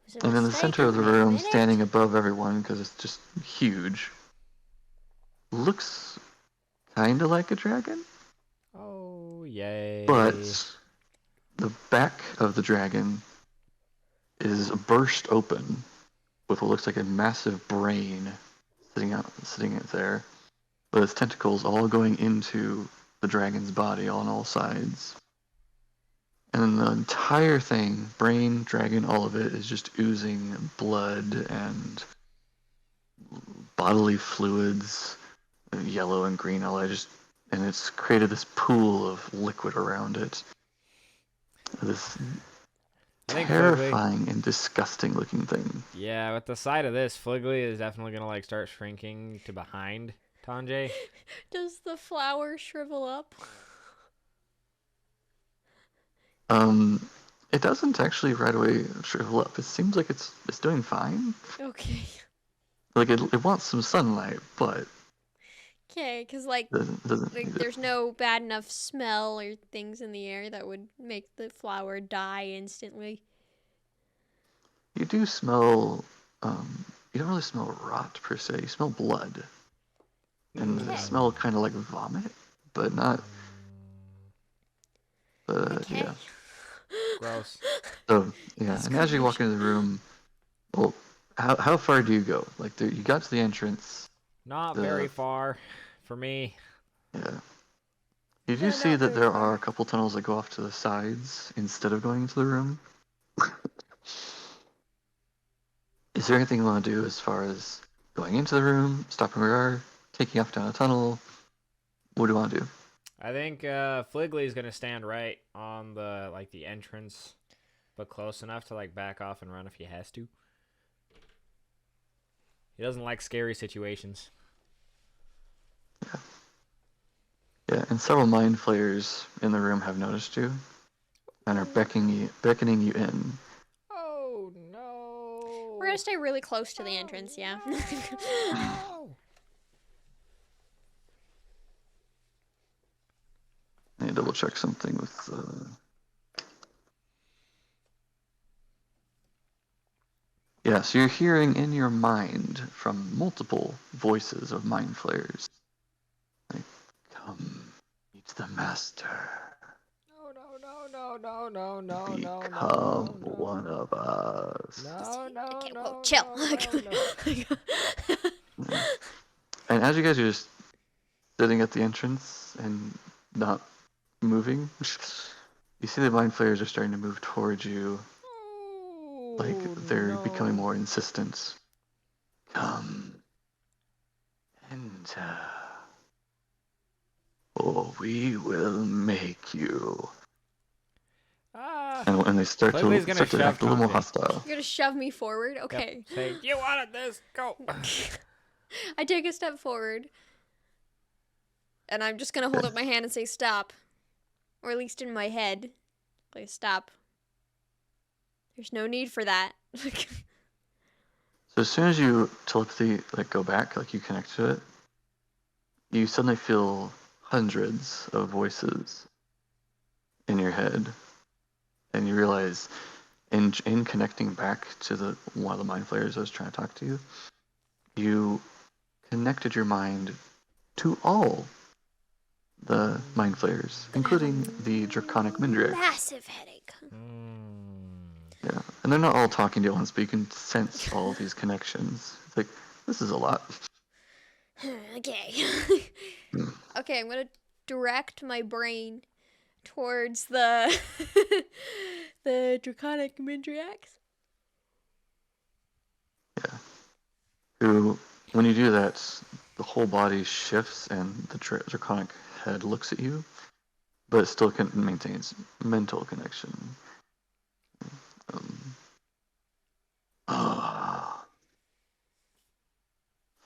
Was it a And in the mistake? center of the Wait a room, minute. standing above everyone, because it's just huge, looks kind of like a dragon, Oh, yay. but the back of the dragon is burst open with what looks like a massive brain sitting there, with its tentacles all going into the dragon's body on all sides. And then the entire thing, brain, dragon, all of it, is just oozing blood and bodily fluids, yellow and green, all that, and it's created this pool of liquid around it. This I think terrifying and disgusting looking thing. Yeah, with the side of this, Fliggly is definitely gonna like start shrinking to behind Tanjay. Does the flower shrivel up? It doesn't actually right away shrivel up. It seems like it's doing fine. Okay. Like it wants some sunlight, but Okay, because like doesn't need it. there's no bad enough smell or things in the air that would make the flower die instantly. You do smell. You don't really smell rot per se. You smell blood, and Okay. the smell kind of like vomit, but not. Okay. Yeah. Gross. So yeah, That's and as you walk creepy. into the room, well, how far do you go? Like you got to the entrance. Not very far for me. Yeah. You do Yeah, see not that very there far. are a couple tunnels that go off to the sides instead of going into the room. Is there anything you want to do as far as going into the room, stopping where you are, taking off down a tunnel? What do you want to do? I think Fliggly's gonna stand right on the entrance, but close enough to like back off and run if he has to. He doesn't like scary situations. Yeah, and several mind flayers in the room have noticed you and are beckoning you in. Oh no! We're gonna stay really close to the entrance, yeah. No. Let me double check something with. Yeah, so you're hearing in your mind from multiple voices of mind flayers. Like, come, meet the master. No. Become one of us. Okay, whoa, chill. Yeah. And as you guys are just sitting at the entrance and not moving, you see the mind flayers are starting to move towards you. Like they're becoming more insistent. Come, enter, or we will make you. And when they start Fliggly's to gonna act a little more shove hostile. You're gonna shove me forward? Okay. Yep. Say, you wanted this, go. I take a step forward. And I'm just gonna hold up my hand and say stop. Or at least in my head. Like, stop. There's no need for that. So as soon as you telepathy go back, you connect to it, you suddenly feel hundreds of voices in your head, and you realize in connecting back to one of the mind flayers that was trying to talk to you, you connected your mind to all the mind flayers, including the draconic Mindriacs. Massive headache. Yeah, and they're not all talking to you at once, but you can sense all these connections. It's like, this is a lot. Okay. Okay, I'm gonna direct my brain towards the the draconic Mindriacs. Yeah. Who, when you do that, the whole body shifts and the draconic head looks at you, but it still maintains mental connection.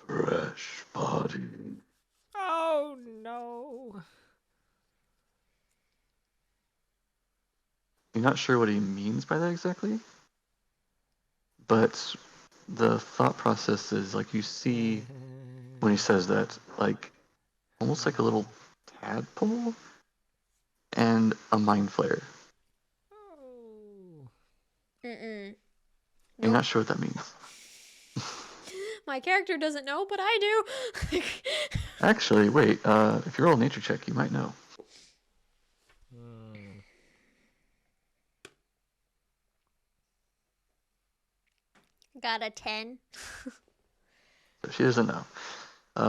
Fresh body. Oh no. You're not sure what he means by that exactly, but the thought process is you see when he says that, almost like a little tadpole and a mind flayer. Oh. Mm-mm. You're Nope. not sure what that means. My character doesn't know, but I do. Actually, wait, if you roll a nature check, you might know. Got a 10. So she doesn't know.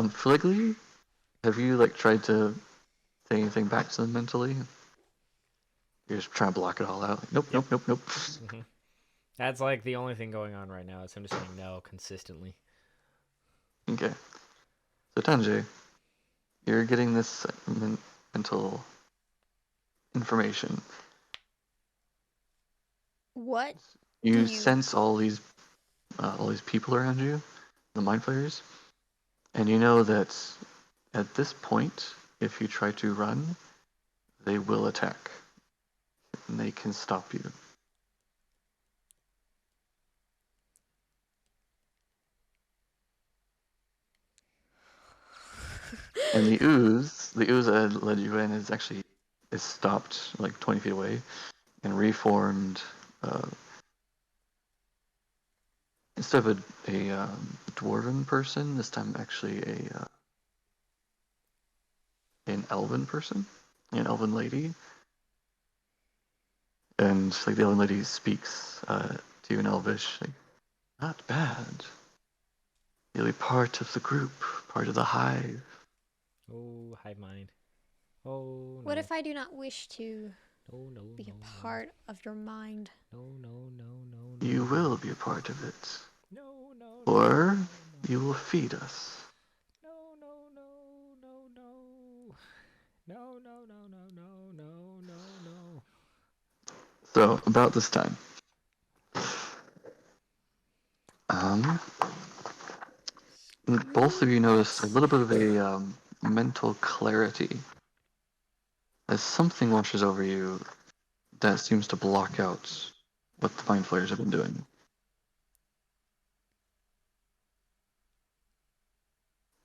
Fligly, have you tried to say anything back to them mentally? You're just trying to block it all out. Nope, Yep. nope, nope. Mm-hmm. That's the only thing going on right now. Is him just saying no consistently. Okay. So Tanjay, you're getting this mental information. What? You sense all these people around you, the mind flayers, and you know that at this point, if you try to run, they will attack, and they can stop you. And the ooze that led you in is stopped 20 feet away and reformed. Instead of a dwarven person, this time actually an elven person, an elven lady. And the elven lady speaks to you in Elvish, not bad. You'll be part of the group, part of the hive. Oh, hive mind. Oh no. What if I do not wish to No, be a part of your mind? No. You will be a part of it. No. Or you will feed us. No. So, about this time. Both of you notice a little bit of a mental clarity as something washes over you that seems to block out what the mind flayers have been doing.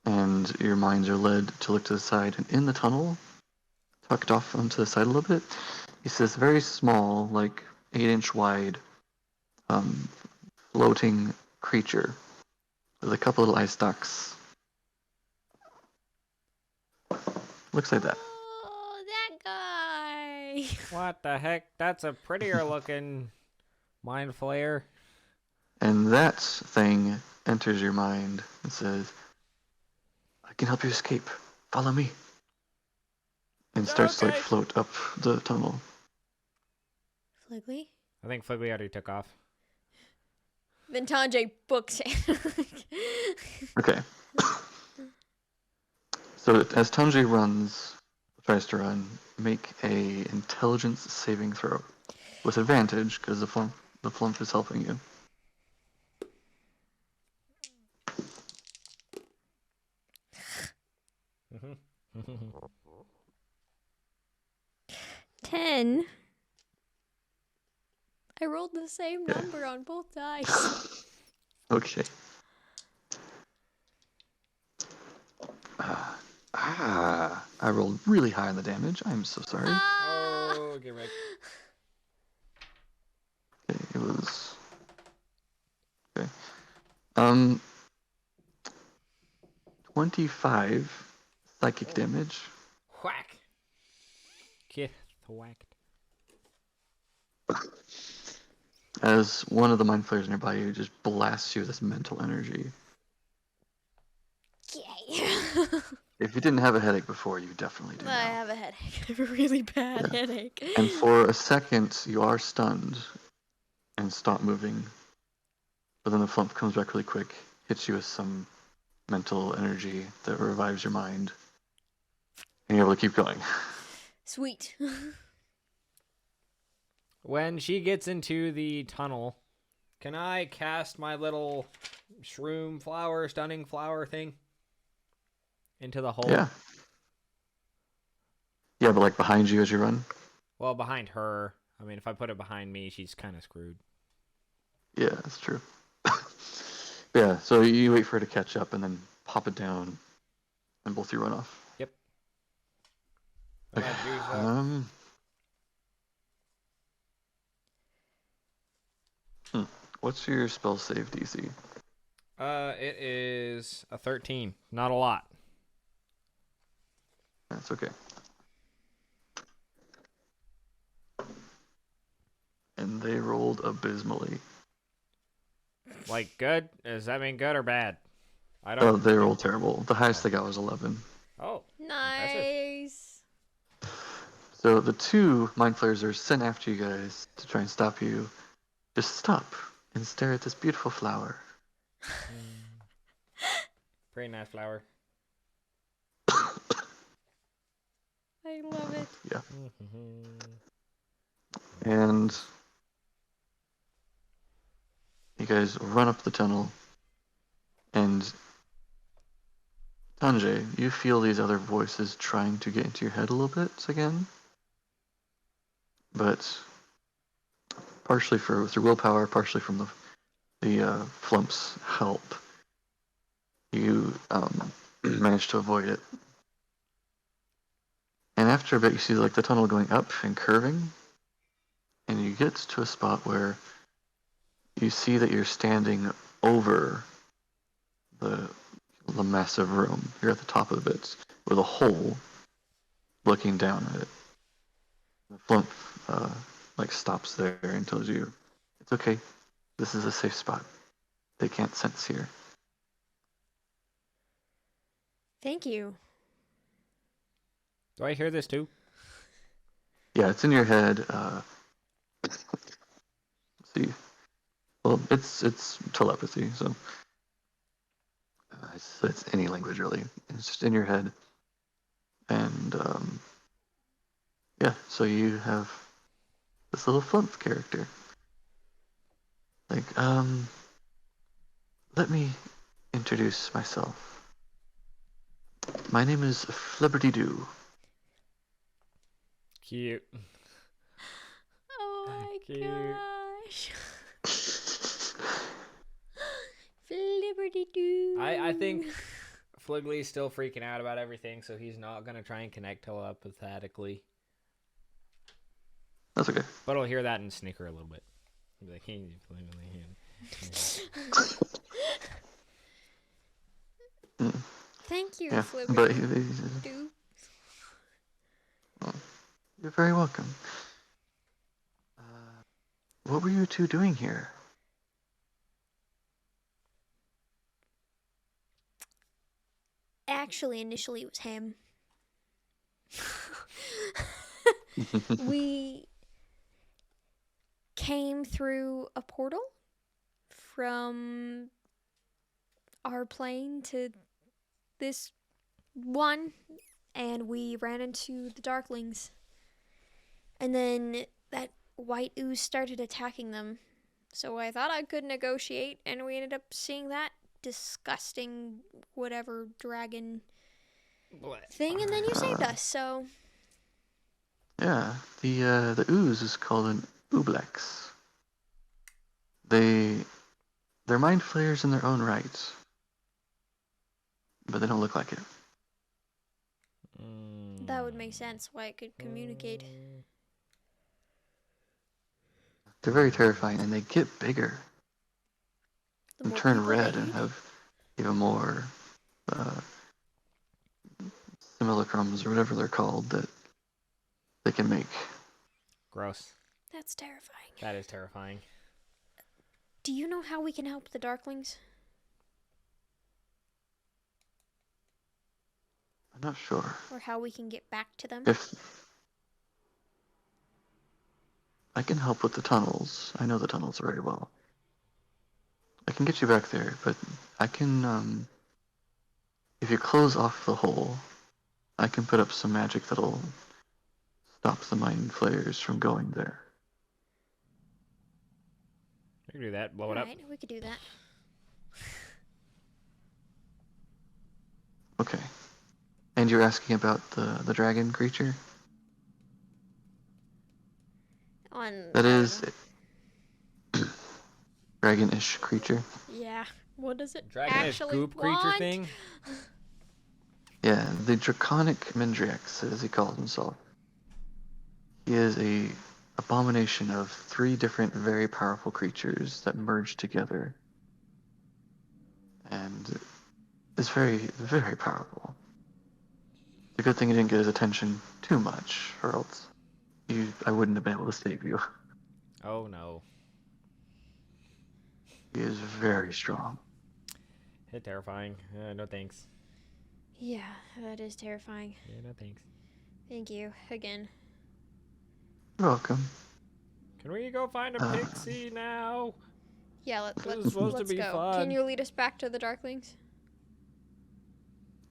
And your minds are led to look to the side, and in the tunnel, tucked off onto the side a little bit, is this very small, 8-inch wide, floating creature with a couple of eye stalks. Looks like that. Oh, that guy. What the heck? That's a prettier looking mind flayer. And that thing enters your mind and says, I can help you escape. Follow me. And starts to Okay. float up the tunnel. Fligly? I think Fligly already took off. Then Tanjay books it. Okay. So as Tanjay tries to run, make a intelligence saving throw. With advantage, because the flump is helping you. 10. I rolled the same Okay. number on both dice. Okay. I rolled really high on the damage. I'm so sorry. Oh, get wrecked. Okay, it was okay. 25 psychic damage. Whack. Get whacked. As one of the mind flayers nearby you just blasts you with this mental energy. Yay. If you didn't have a headache before, you definitely do I now. have a headache. I have a really bad Yeah. headache. And for a second, you are stunned and stop moving. But then the flump comes back really quick, hits you with some mental energy that revives your mind, and you're able to keep going. Sweet. When she gets into the tunnel, can I cast my little shroom flower, stunning flower thing into the hole? Yeah. Yeah, but like behind you as you run? Well, behind her. I mean, if I put it behind me, she's kind of screwed. Yeah, that's true. Yeah, so you wait for her to catch up and then pop it down, and both you run off. Yep. Okay. I'm gonna do so. What's your spell save DC? It is a 13. Not a lot. That's okay. And they rolled abysmally. Like, good? Does that mean good or bad? I Oh, don't. they rolled terrible. The highest they got was 11. Oh. Nice. So the two mind flayers are sent after you guys to try and stop you. Just stop and stare at this beautiful flower. Pretty nice flower. I love it. Yeah. And you guys run up the tunnel, and Tanjay, you feel these other voices trying to get into your head a little bit again, but partially through willpower, partially from the flump's help, you manage to avoid it. And after a bit, you see like the tunnel going up and curving, and you get to a spot where you see that you're standing over the massive room. You're at the top of it with a hole looking down at it. The flump like stops there and tells you, "It's okay. This is a safe spot. They can't sense here." Thank you. Do I hear this too? Yeah, it's in your head. Let's see. Well, it's telepathy, so it's any language really. It's just in your head, and yeah. So you have this little flump character. Like, let me introduce myself. My name is Flibberty-Doo. Cute. Oh my Cute. gosh. Flibberty-doo. I think Fliggly's still freaking out about everything, so he's not going to try and connect telepathically. That's okay. But I'll hear that and snicker a little bit. He'll be like, hey, Thank you, Yeah, Flibberty-doo. but you're very welcome. What were you two doing here? Actually, initially it was him. We came through a portal from our plane to this one, and we ran into the Darklings. And then that white ooze started attacking them. So I thought I could negotiate, and we ended up seeing that disgusting whatever dragon thing, and then you saved us. So Yeah, the ooze is called an ooblex. They're mind flayers in their own right, but they don't look like it. that would make sense why it could communicate. They're very terrifying, and they get bigger The and more turn people red they and eat. have even more uh, simulacrums or whatever they're called that they can make. Gross. That's terrifying. That is terrifying. Do you know how we can help the Darklings? I'm not sure Or how we can get back to them? if I can help with the tunnels. I know the tunnels very well. I can get you back there, but I can, if you close off the hole, I can put up some magic that'll stop the mind flayers from going there. We can do that. Blow it up. Alright, we could do that. Okay. And you're asking about the dragon creature? That is dragon-ish creature. Yeah. What does it Dragonish actually goop want? creature thing. Yeah, the draconic Mendrix, as he calls himself. He is a abomination of 3 different very powerful creatures that merge together. And is very, very powerful. It's a good thing you didn't get his attention too much, or else I wouldn't have been able to save you. Oh no. He is very strong. It's terrifying. No thanks. Yeah, that is terrifying. Yeah, no thanks. Thank you again. You're welcome. Can we go find a pixie now? Yeah, This is supposed to be go. fun. Can you lead us back to the Darklings?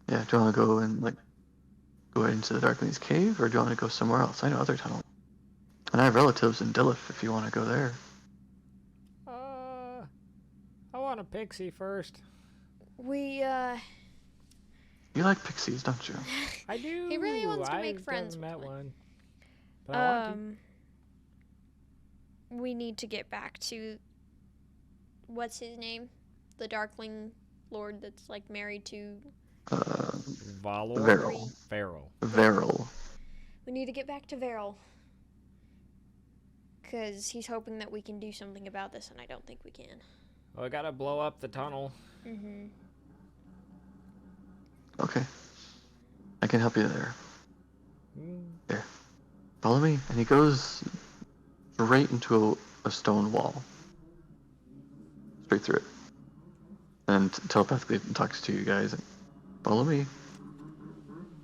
Yeah, do you want to go and go into the Darkling's cave, or do you want to go somewhere else? I know other tunnels. And I have relatives in Dilith if you want to go there. I want a pixie first. We, You like pixies, don't you? I do. He really wants to make I've friends met with one. But I want we need to get back to what's his name? The Darkling Lord that's like married to to. Valor? Veril. Veril. We need to get back to Veril. Because he's hoping that we can do something about this, and I don't think we can. Well, I gotta blow up the tunnel. Mm-hmm. Okay. I can help you there. Mm. There. Follow me. And he goes right into a stone wall. Straight through it. And telepathically talks to you guys. Follow me.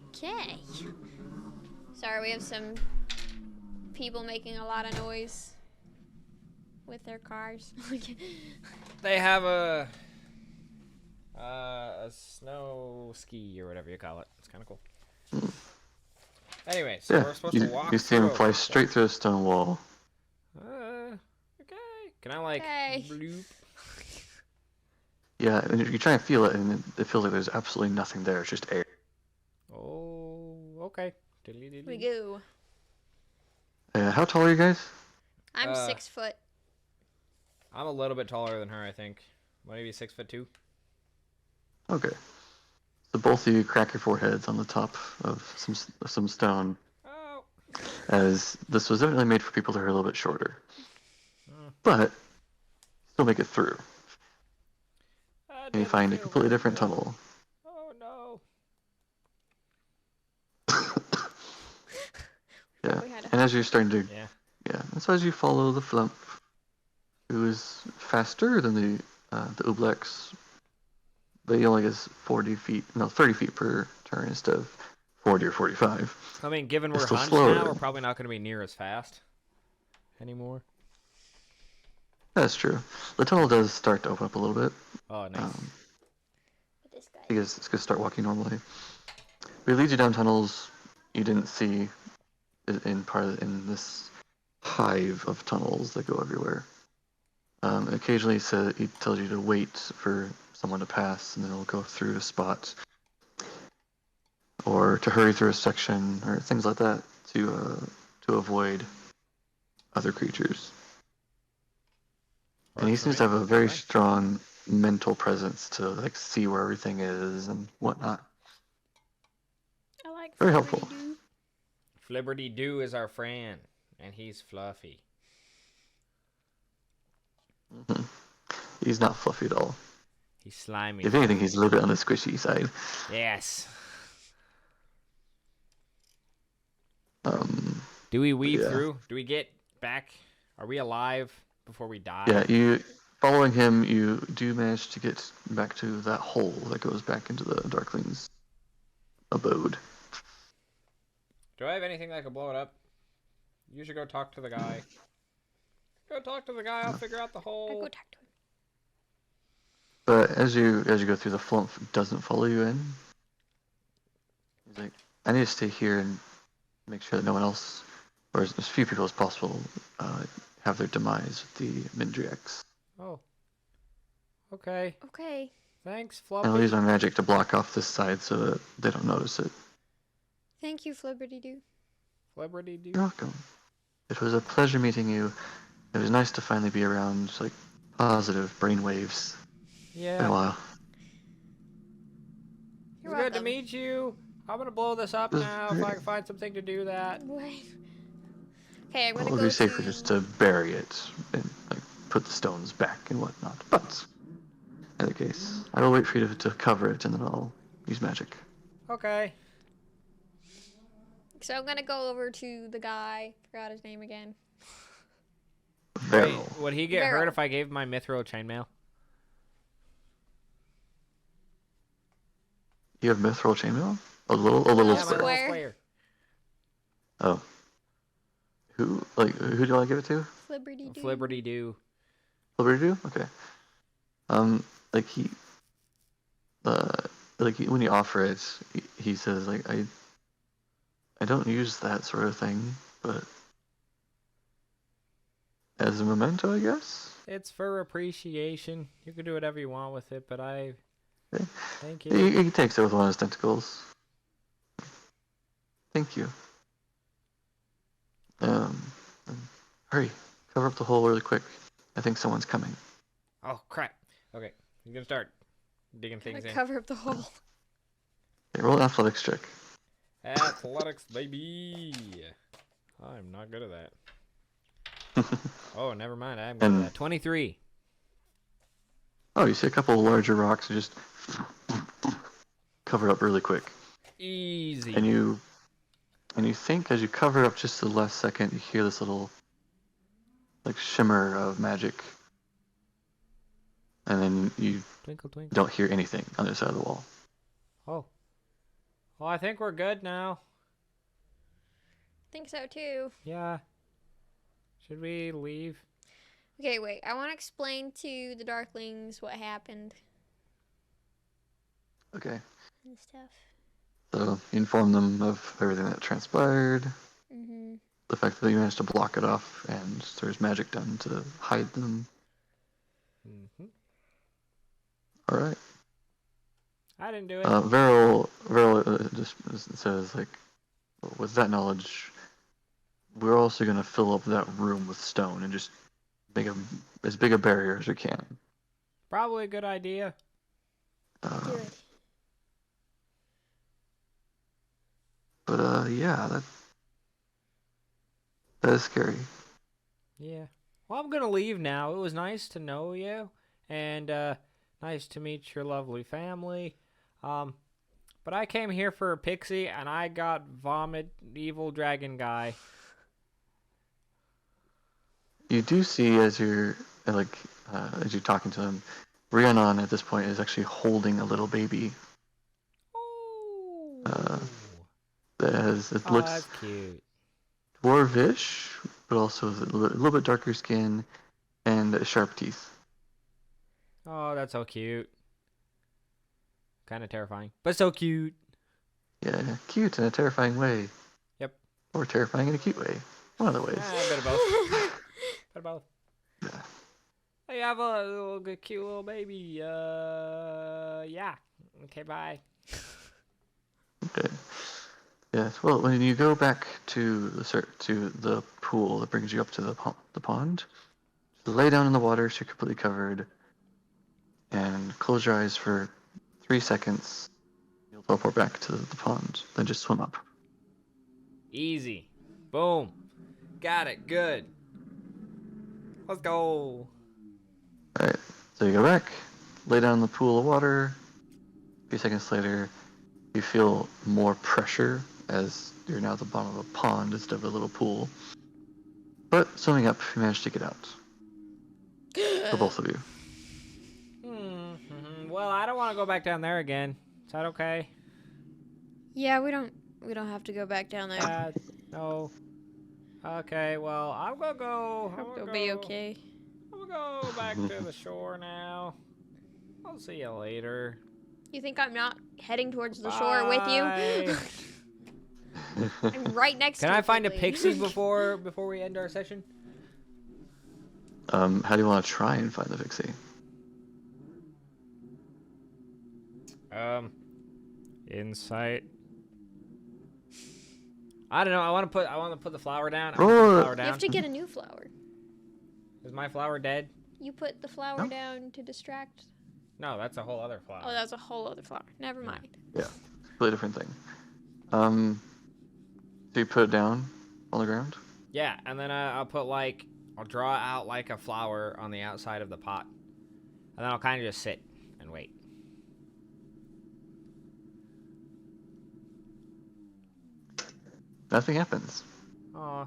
Okay. Sorry, we have some people making a lot of noise with their cars. They have a snow ski or whatever you call it. It's kind of cool. Anyway, so Yeah, we're supposed to walk you see him through. fly straight through a stone wall. Okay. Can I like Okay. bloop? Yeah, and you try and feel it, and it feels like there's absolutely nothing there. It's just air. Oh, okay. We go. How tall are you guys? I'm 6 foot. I'm a little bit taller than her, I think. Maybe 6'2". Okay. So both of you crack your foreheads on the top of some stone, Oh. as this was definitely made for people that are a little bit shorter. Oh. But still make it through. That And you didn't find a feel completely very different good. tunnel. Oh no. Yeah. We had a- And as you're starting to Yeah. and so as you follow the flump, who is faster than the Ublex, but he only gets 30 feet per turn instead of 40 or 45. I mean, given It's we're still hunched slower. now, we're probably not going to be near as fast anymore. That's true. The tunnel does start to open up a little bit. Oh, nice. This guy. I guess it's going to start walking normally. But it leads you down tunnels you didn't see in this hive of tunnels that go everywhere. Occasionally he tells you to wait for someone to pass, and then it'll go through a spot or to hurry through a section, or things like that to avoid other creatures. And he Works for seems to me. have a very Fine. strong mental presence to like see where everything is and whatnot. I like Very helpful. Flibberty-Doo. Flibberty Doo is our friend, and he's fluffy. Hmm. He's not fluffy at all. He's slimy. If anything, he's a little bit on the squishy side. Yes. Um, Do we weave yeah. through? Do we get back? Are we alive before we die? Yeah, you following him, you do manage to get back to that hole that goes back into the Darkling's abode. Do I have anything that could blow it up? You should go talk to the guy. Go talk to the guy. I'll figure out the I go hole. talk to him. But as you go through, the flump doesn't follow you in. He's like, I need to stay here and make sure that no one else, or as few people as possible, have their demise with the Mindriax. Oh. Okay. Okay. Thanks, And I'll use Fluffy. my magic to block off this side so that they don't notice it. Thank you, Flibberty-Doo. Flibberty Doo. You're welcome. It was a pleasure meeting you. It was nice to finally be around like positive brainwaves. Been a Yeah. while. You're It's good to welcome. meet you. I'm gonna blow this up now if I can find something to do that. Wait. Okay, I'm Well, gonna it would go be safer to... just to bury it and like put the stones back and whatnot. But in any case, I will wait for you to cover it and then I'll use magic. Okay. So I'm gonna go over to the guy. Forgot his name again. Wait, Barrel. would he get Barrel. hurt if I gave him my mithril chainmail? You have mithril chainmail? A little Yeah, my square. little Square. square. Oh. Who do you want to give it to? Flibberty-Doo. Flibberty Doo. Liberty do? Okay. Like he, when you offer it, he says like I don't use that sort of thing, but as a memento, I guess. It's for appreciation. You can do whatever you want with it, but I... Okay. Thank you. He takes it with one of his tentacles. Thank you. Um, hurry, cover up the hole really quick. I think someone's coming. Oh, crap. Okay, I'm gonna start digging Gotta things in. cover up the hole. Okay, roll an athletics check. Athletics, baby. I'm not good at that. Oh, never mind. I'm good at And- that. 23. Oh, you see a couple of larger rocks just cover up really quick. Easy. And you think as you cover up just the last second, you hear this little like shimmer of magic, and then you Twinkle, twinkle. don't hear anything on the other side of the wall. Oh. Well, I think we're good now. Think so too. Yeah. Should we leave? Okay, wait. I want to explain to the Darklings what happened Okay, and stuff. so you inform them of everything that transpired, Mm-hmm. the fact that you managed to block it off, and there's magic done to hide them. Mm-hmm. All right. I didn't do it. Veril just says like, with that knowledge, we're also gonna fill up that room with stone and just make as big a barrier as we can. Probably a good idea. Do it. But yeah, that is scary. Yeah. Well, I'm gonna leave now. It was nice to know you, and nice to meet your lovely family. But I came here for a pixie, and I got vomit evil dragon guy. You do see as you're as you're talking to him, Rhiannon at this point is actually holding a little baby Oh. that it Oh, looks that's cute. dwarvish, but also with a little bit darker skin and sharp teeth. Oh, that's so cute. Kind of terrifying, but so cute. Yeah, cute in a terrifying way. Yep. Or terrifying in a cute way. One of the ways. A bit of both. Bit of both. Yeah. Hey, I have a little good, cute little baby. Yeah. Okay, bye. Okay. Yes. Well, when you go back to the pool that brings you up to the pond, just lay down in the water so you're completely covered, and close your eyes for 3 seconds. You'll teleport back to the pond. Then just swim up. Easy. Boom. Got it. Good. Let's go. All right. So you go back, lay down in the pool of water. A few seconds later, you feel more pressure as you're now at the bottom of a pond instead of a little pool. But swimming up, you managed to get out. For both of you. Well, I don't want to go back down there again. Is that okay? Yeah, we don't have to go back down there. No. Okay, well, I'm gonna go. Hope it'll be okay. I'm gonna go back to the shore now. I'll see you later. You think I'm not heading towards the shore with you? I'm right next to you. Can I find a pixie before we end our session? How do you want to try and find the pixie? Insight. I don't know. I want to put the flower down. Roll the it. flower down. You have to get a new flower. Is my flower dead? You put the flower down to distract. No, that's a whole other flower. Oh, that's a whole other flower. Never mind. Yeah, completely different thing. So you put it down on the ground? Yeah, and then I'll draw out like a flower on the outside of the pot. And then I'll kind of just sit and wait. Nothing happens. Aw.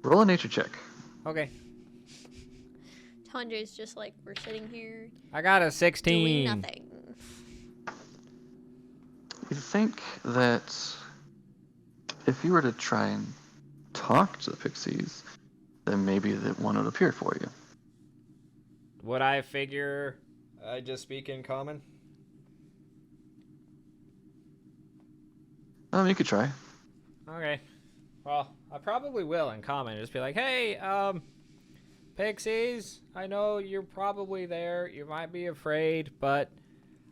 Roll a nature check. Okay. Tandra's just like, we're sitting here I got a 16. doing nothing. You think that if you were to try and talk to the pixies, then maybe that one would appear for you. Would I figure I just speak in common? You could try. Okay. Well, I probably will in common. Just be like, hey, pixies, I know you're probably there. You might be afraid, but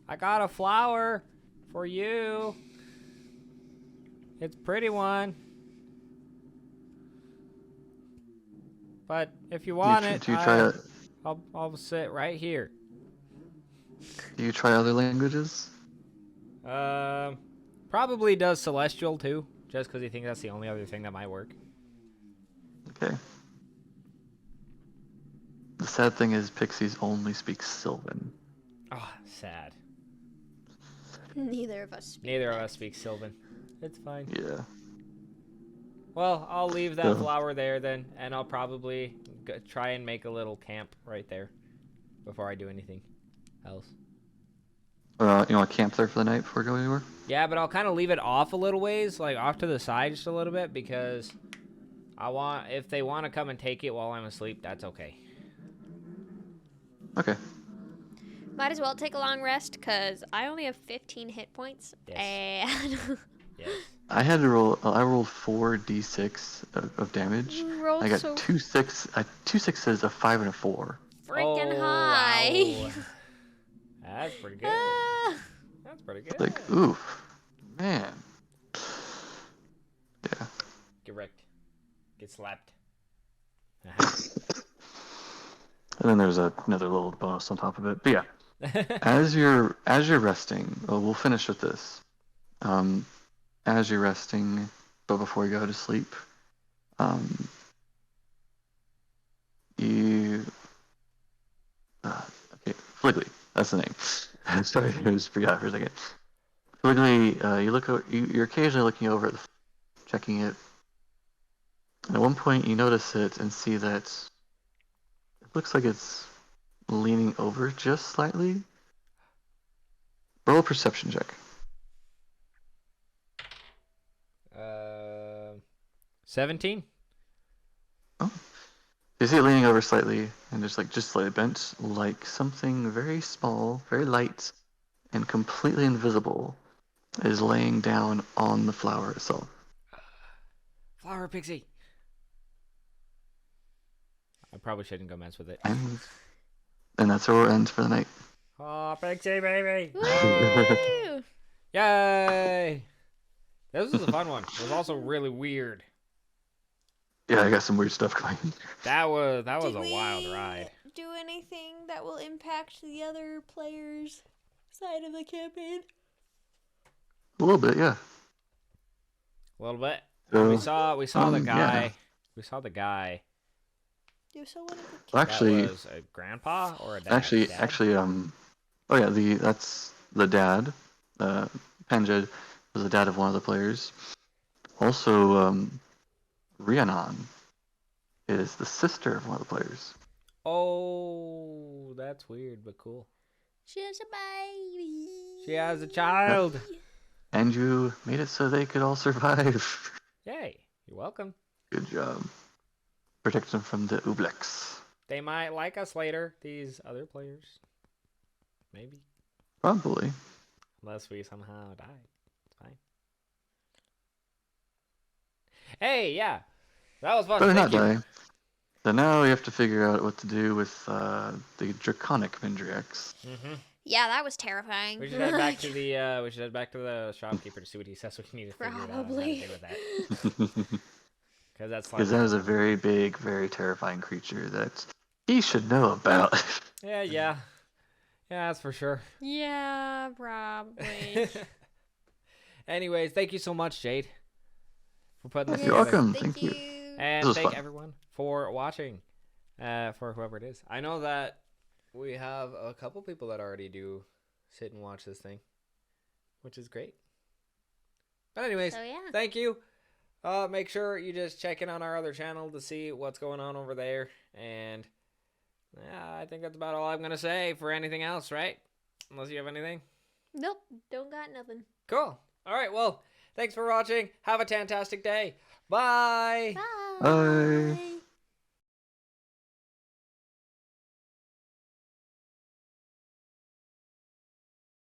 I got a flower for you. It's a pretty one. But if you want it, Do you try it? I'll sit right here. Do you try other languages? Probably does Celestial too, just because he thinks that's the only other thing that might work. Okay. The sad thing is pixies only speak Sylvan. Oh, sad. Neither of us speak Neither of that. us speak Sylvan. It's fine. Yeah. Well, I'll leave that flower there then, and I'll probably try and make a little camp right there before I do anything else. You want to camp there for the night before going anywhere? Yeah, but I'll kind of leave it off a little ways, like off to the side just a little bit, because if they want to come and take it while I'm asleep, that's okay. Okay. Might as well take a long rest, because I only have 15 hit points. Yes. And Yes. I had to roll. I rolled 4d6 of damage. you rolled I got so two sixes, a 5, and a 4. freaking high. Wow. That's pretty good. Ah. That's pretty good. Like, oof, man. Yeah. Get wrecked. Get slapped. And then there's another little bonus on top of it. But yeah, as you're resting, we'll finish with this. As you're resting, but before you go to sleep, you okay, Fliggly, that's the name. Sorry, I just forgot for a second. Fliggly, you look. You're occasionally looking over at checking it. And at one point, you notice it and see that it looks like it's leaning over just slightly. Roll a perception check. 17. Oh. You see it leaning over slightly and just slightly bent, like something very small, very light, and completely invisible is laying down on the flower itself. Flower pixie. I probably shouldn't go mess with it. And that's where we'll end for the night. Oh, pixie baby. Woo! Yay! This was a fun one. It was also really weird. Yeah, I got some weird stuff going. That was Did a wild we ride. do anything that will impact the other players' side of the campaign? A little bit, yeah. A little bit. So, We saw the guy. yeah. We saw the guy. Do someone of the Well, actually, that was a grandpa or a dad? actually, Dad? actually, oh yeah, that's the dad. Penjed was the dad of one of the players. Also, Rhiannon is the sister of one of the players. Oh, that's weird, but cool. She has a baby. She has a child. And you made it so they could all survive. Yay! You're welcome. Good job. Protect them from the Ublex. They might like us later. These other players, maybe, Probably. unless we somehow die. It's fine. Hey, yeah, that was fun. Better not Thank you. die. So now we have to figure out what to do with the Draconic Mindriax. Mm-hmm. Yeah, that was terrifying. We should head back to the shopkeeper to see what he says. We need to figure out how to Probably. deal with that. Because that's like Because that is a very big, very terrifying creature that he should know about. yeah, that's for sure. Yeah, probably. Anyways, thank you so much, Jade, for putting this You're together. welcome. Thank Thank you. you. And This was thank fun. everyone for watching, for whoever it is. I know that we have a couple people that already do sit and watch this thing, which is great. But anyways, So yeah. thank you. Make sure you just check in on our other channel to see what's going on over there. And yeah, I think that's about all I'm going to say for anything else, right? Unless you have anything. Nope, don't got nothing. Cool. All right, well, thanks for watching. Have a fantastic day. Bye. Bye. Bye.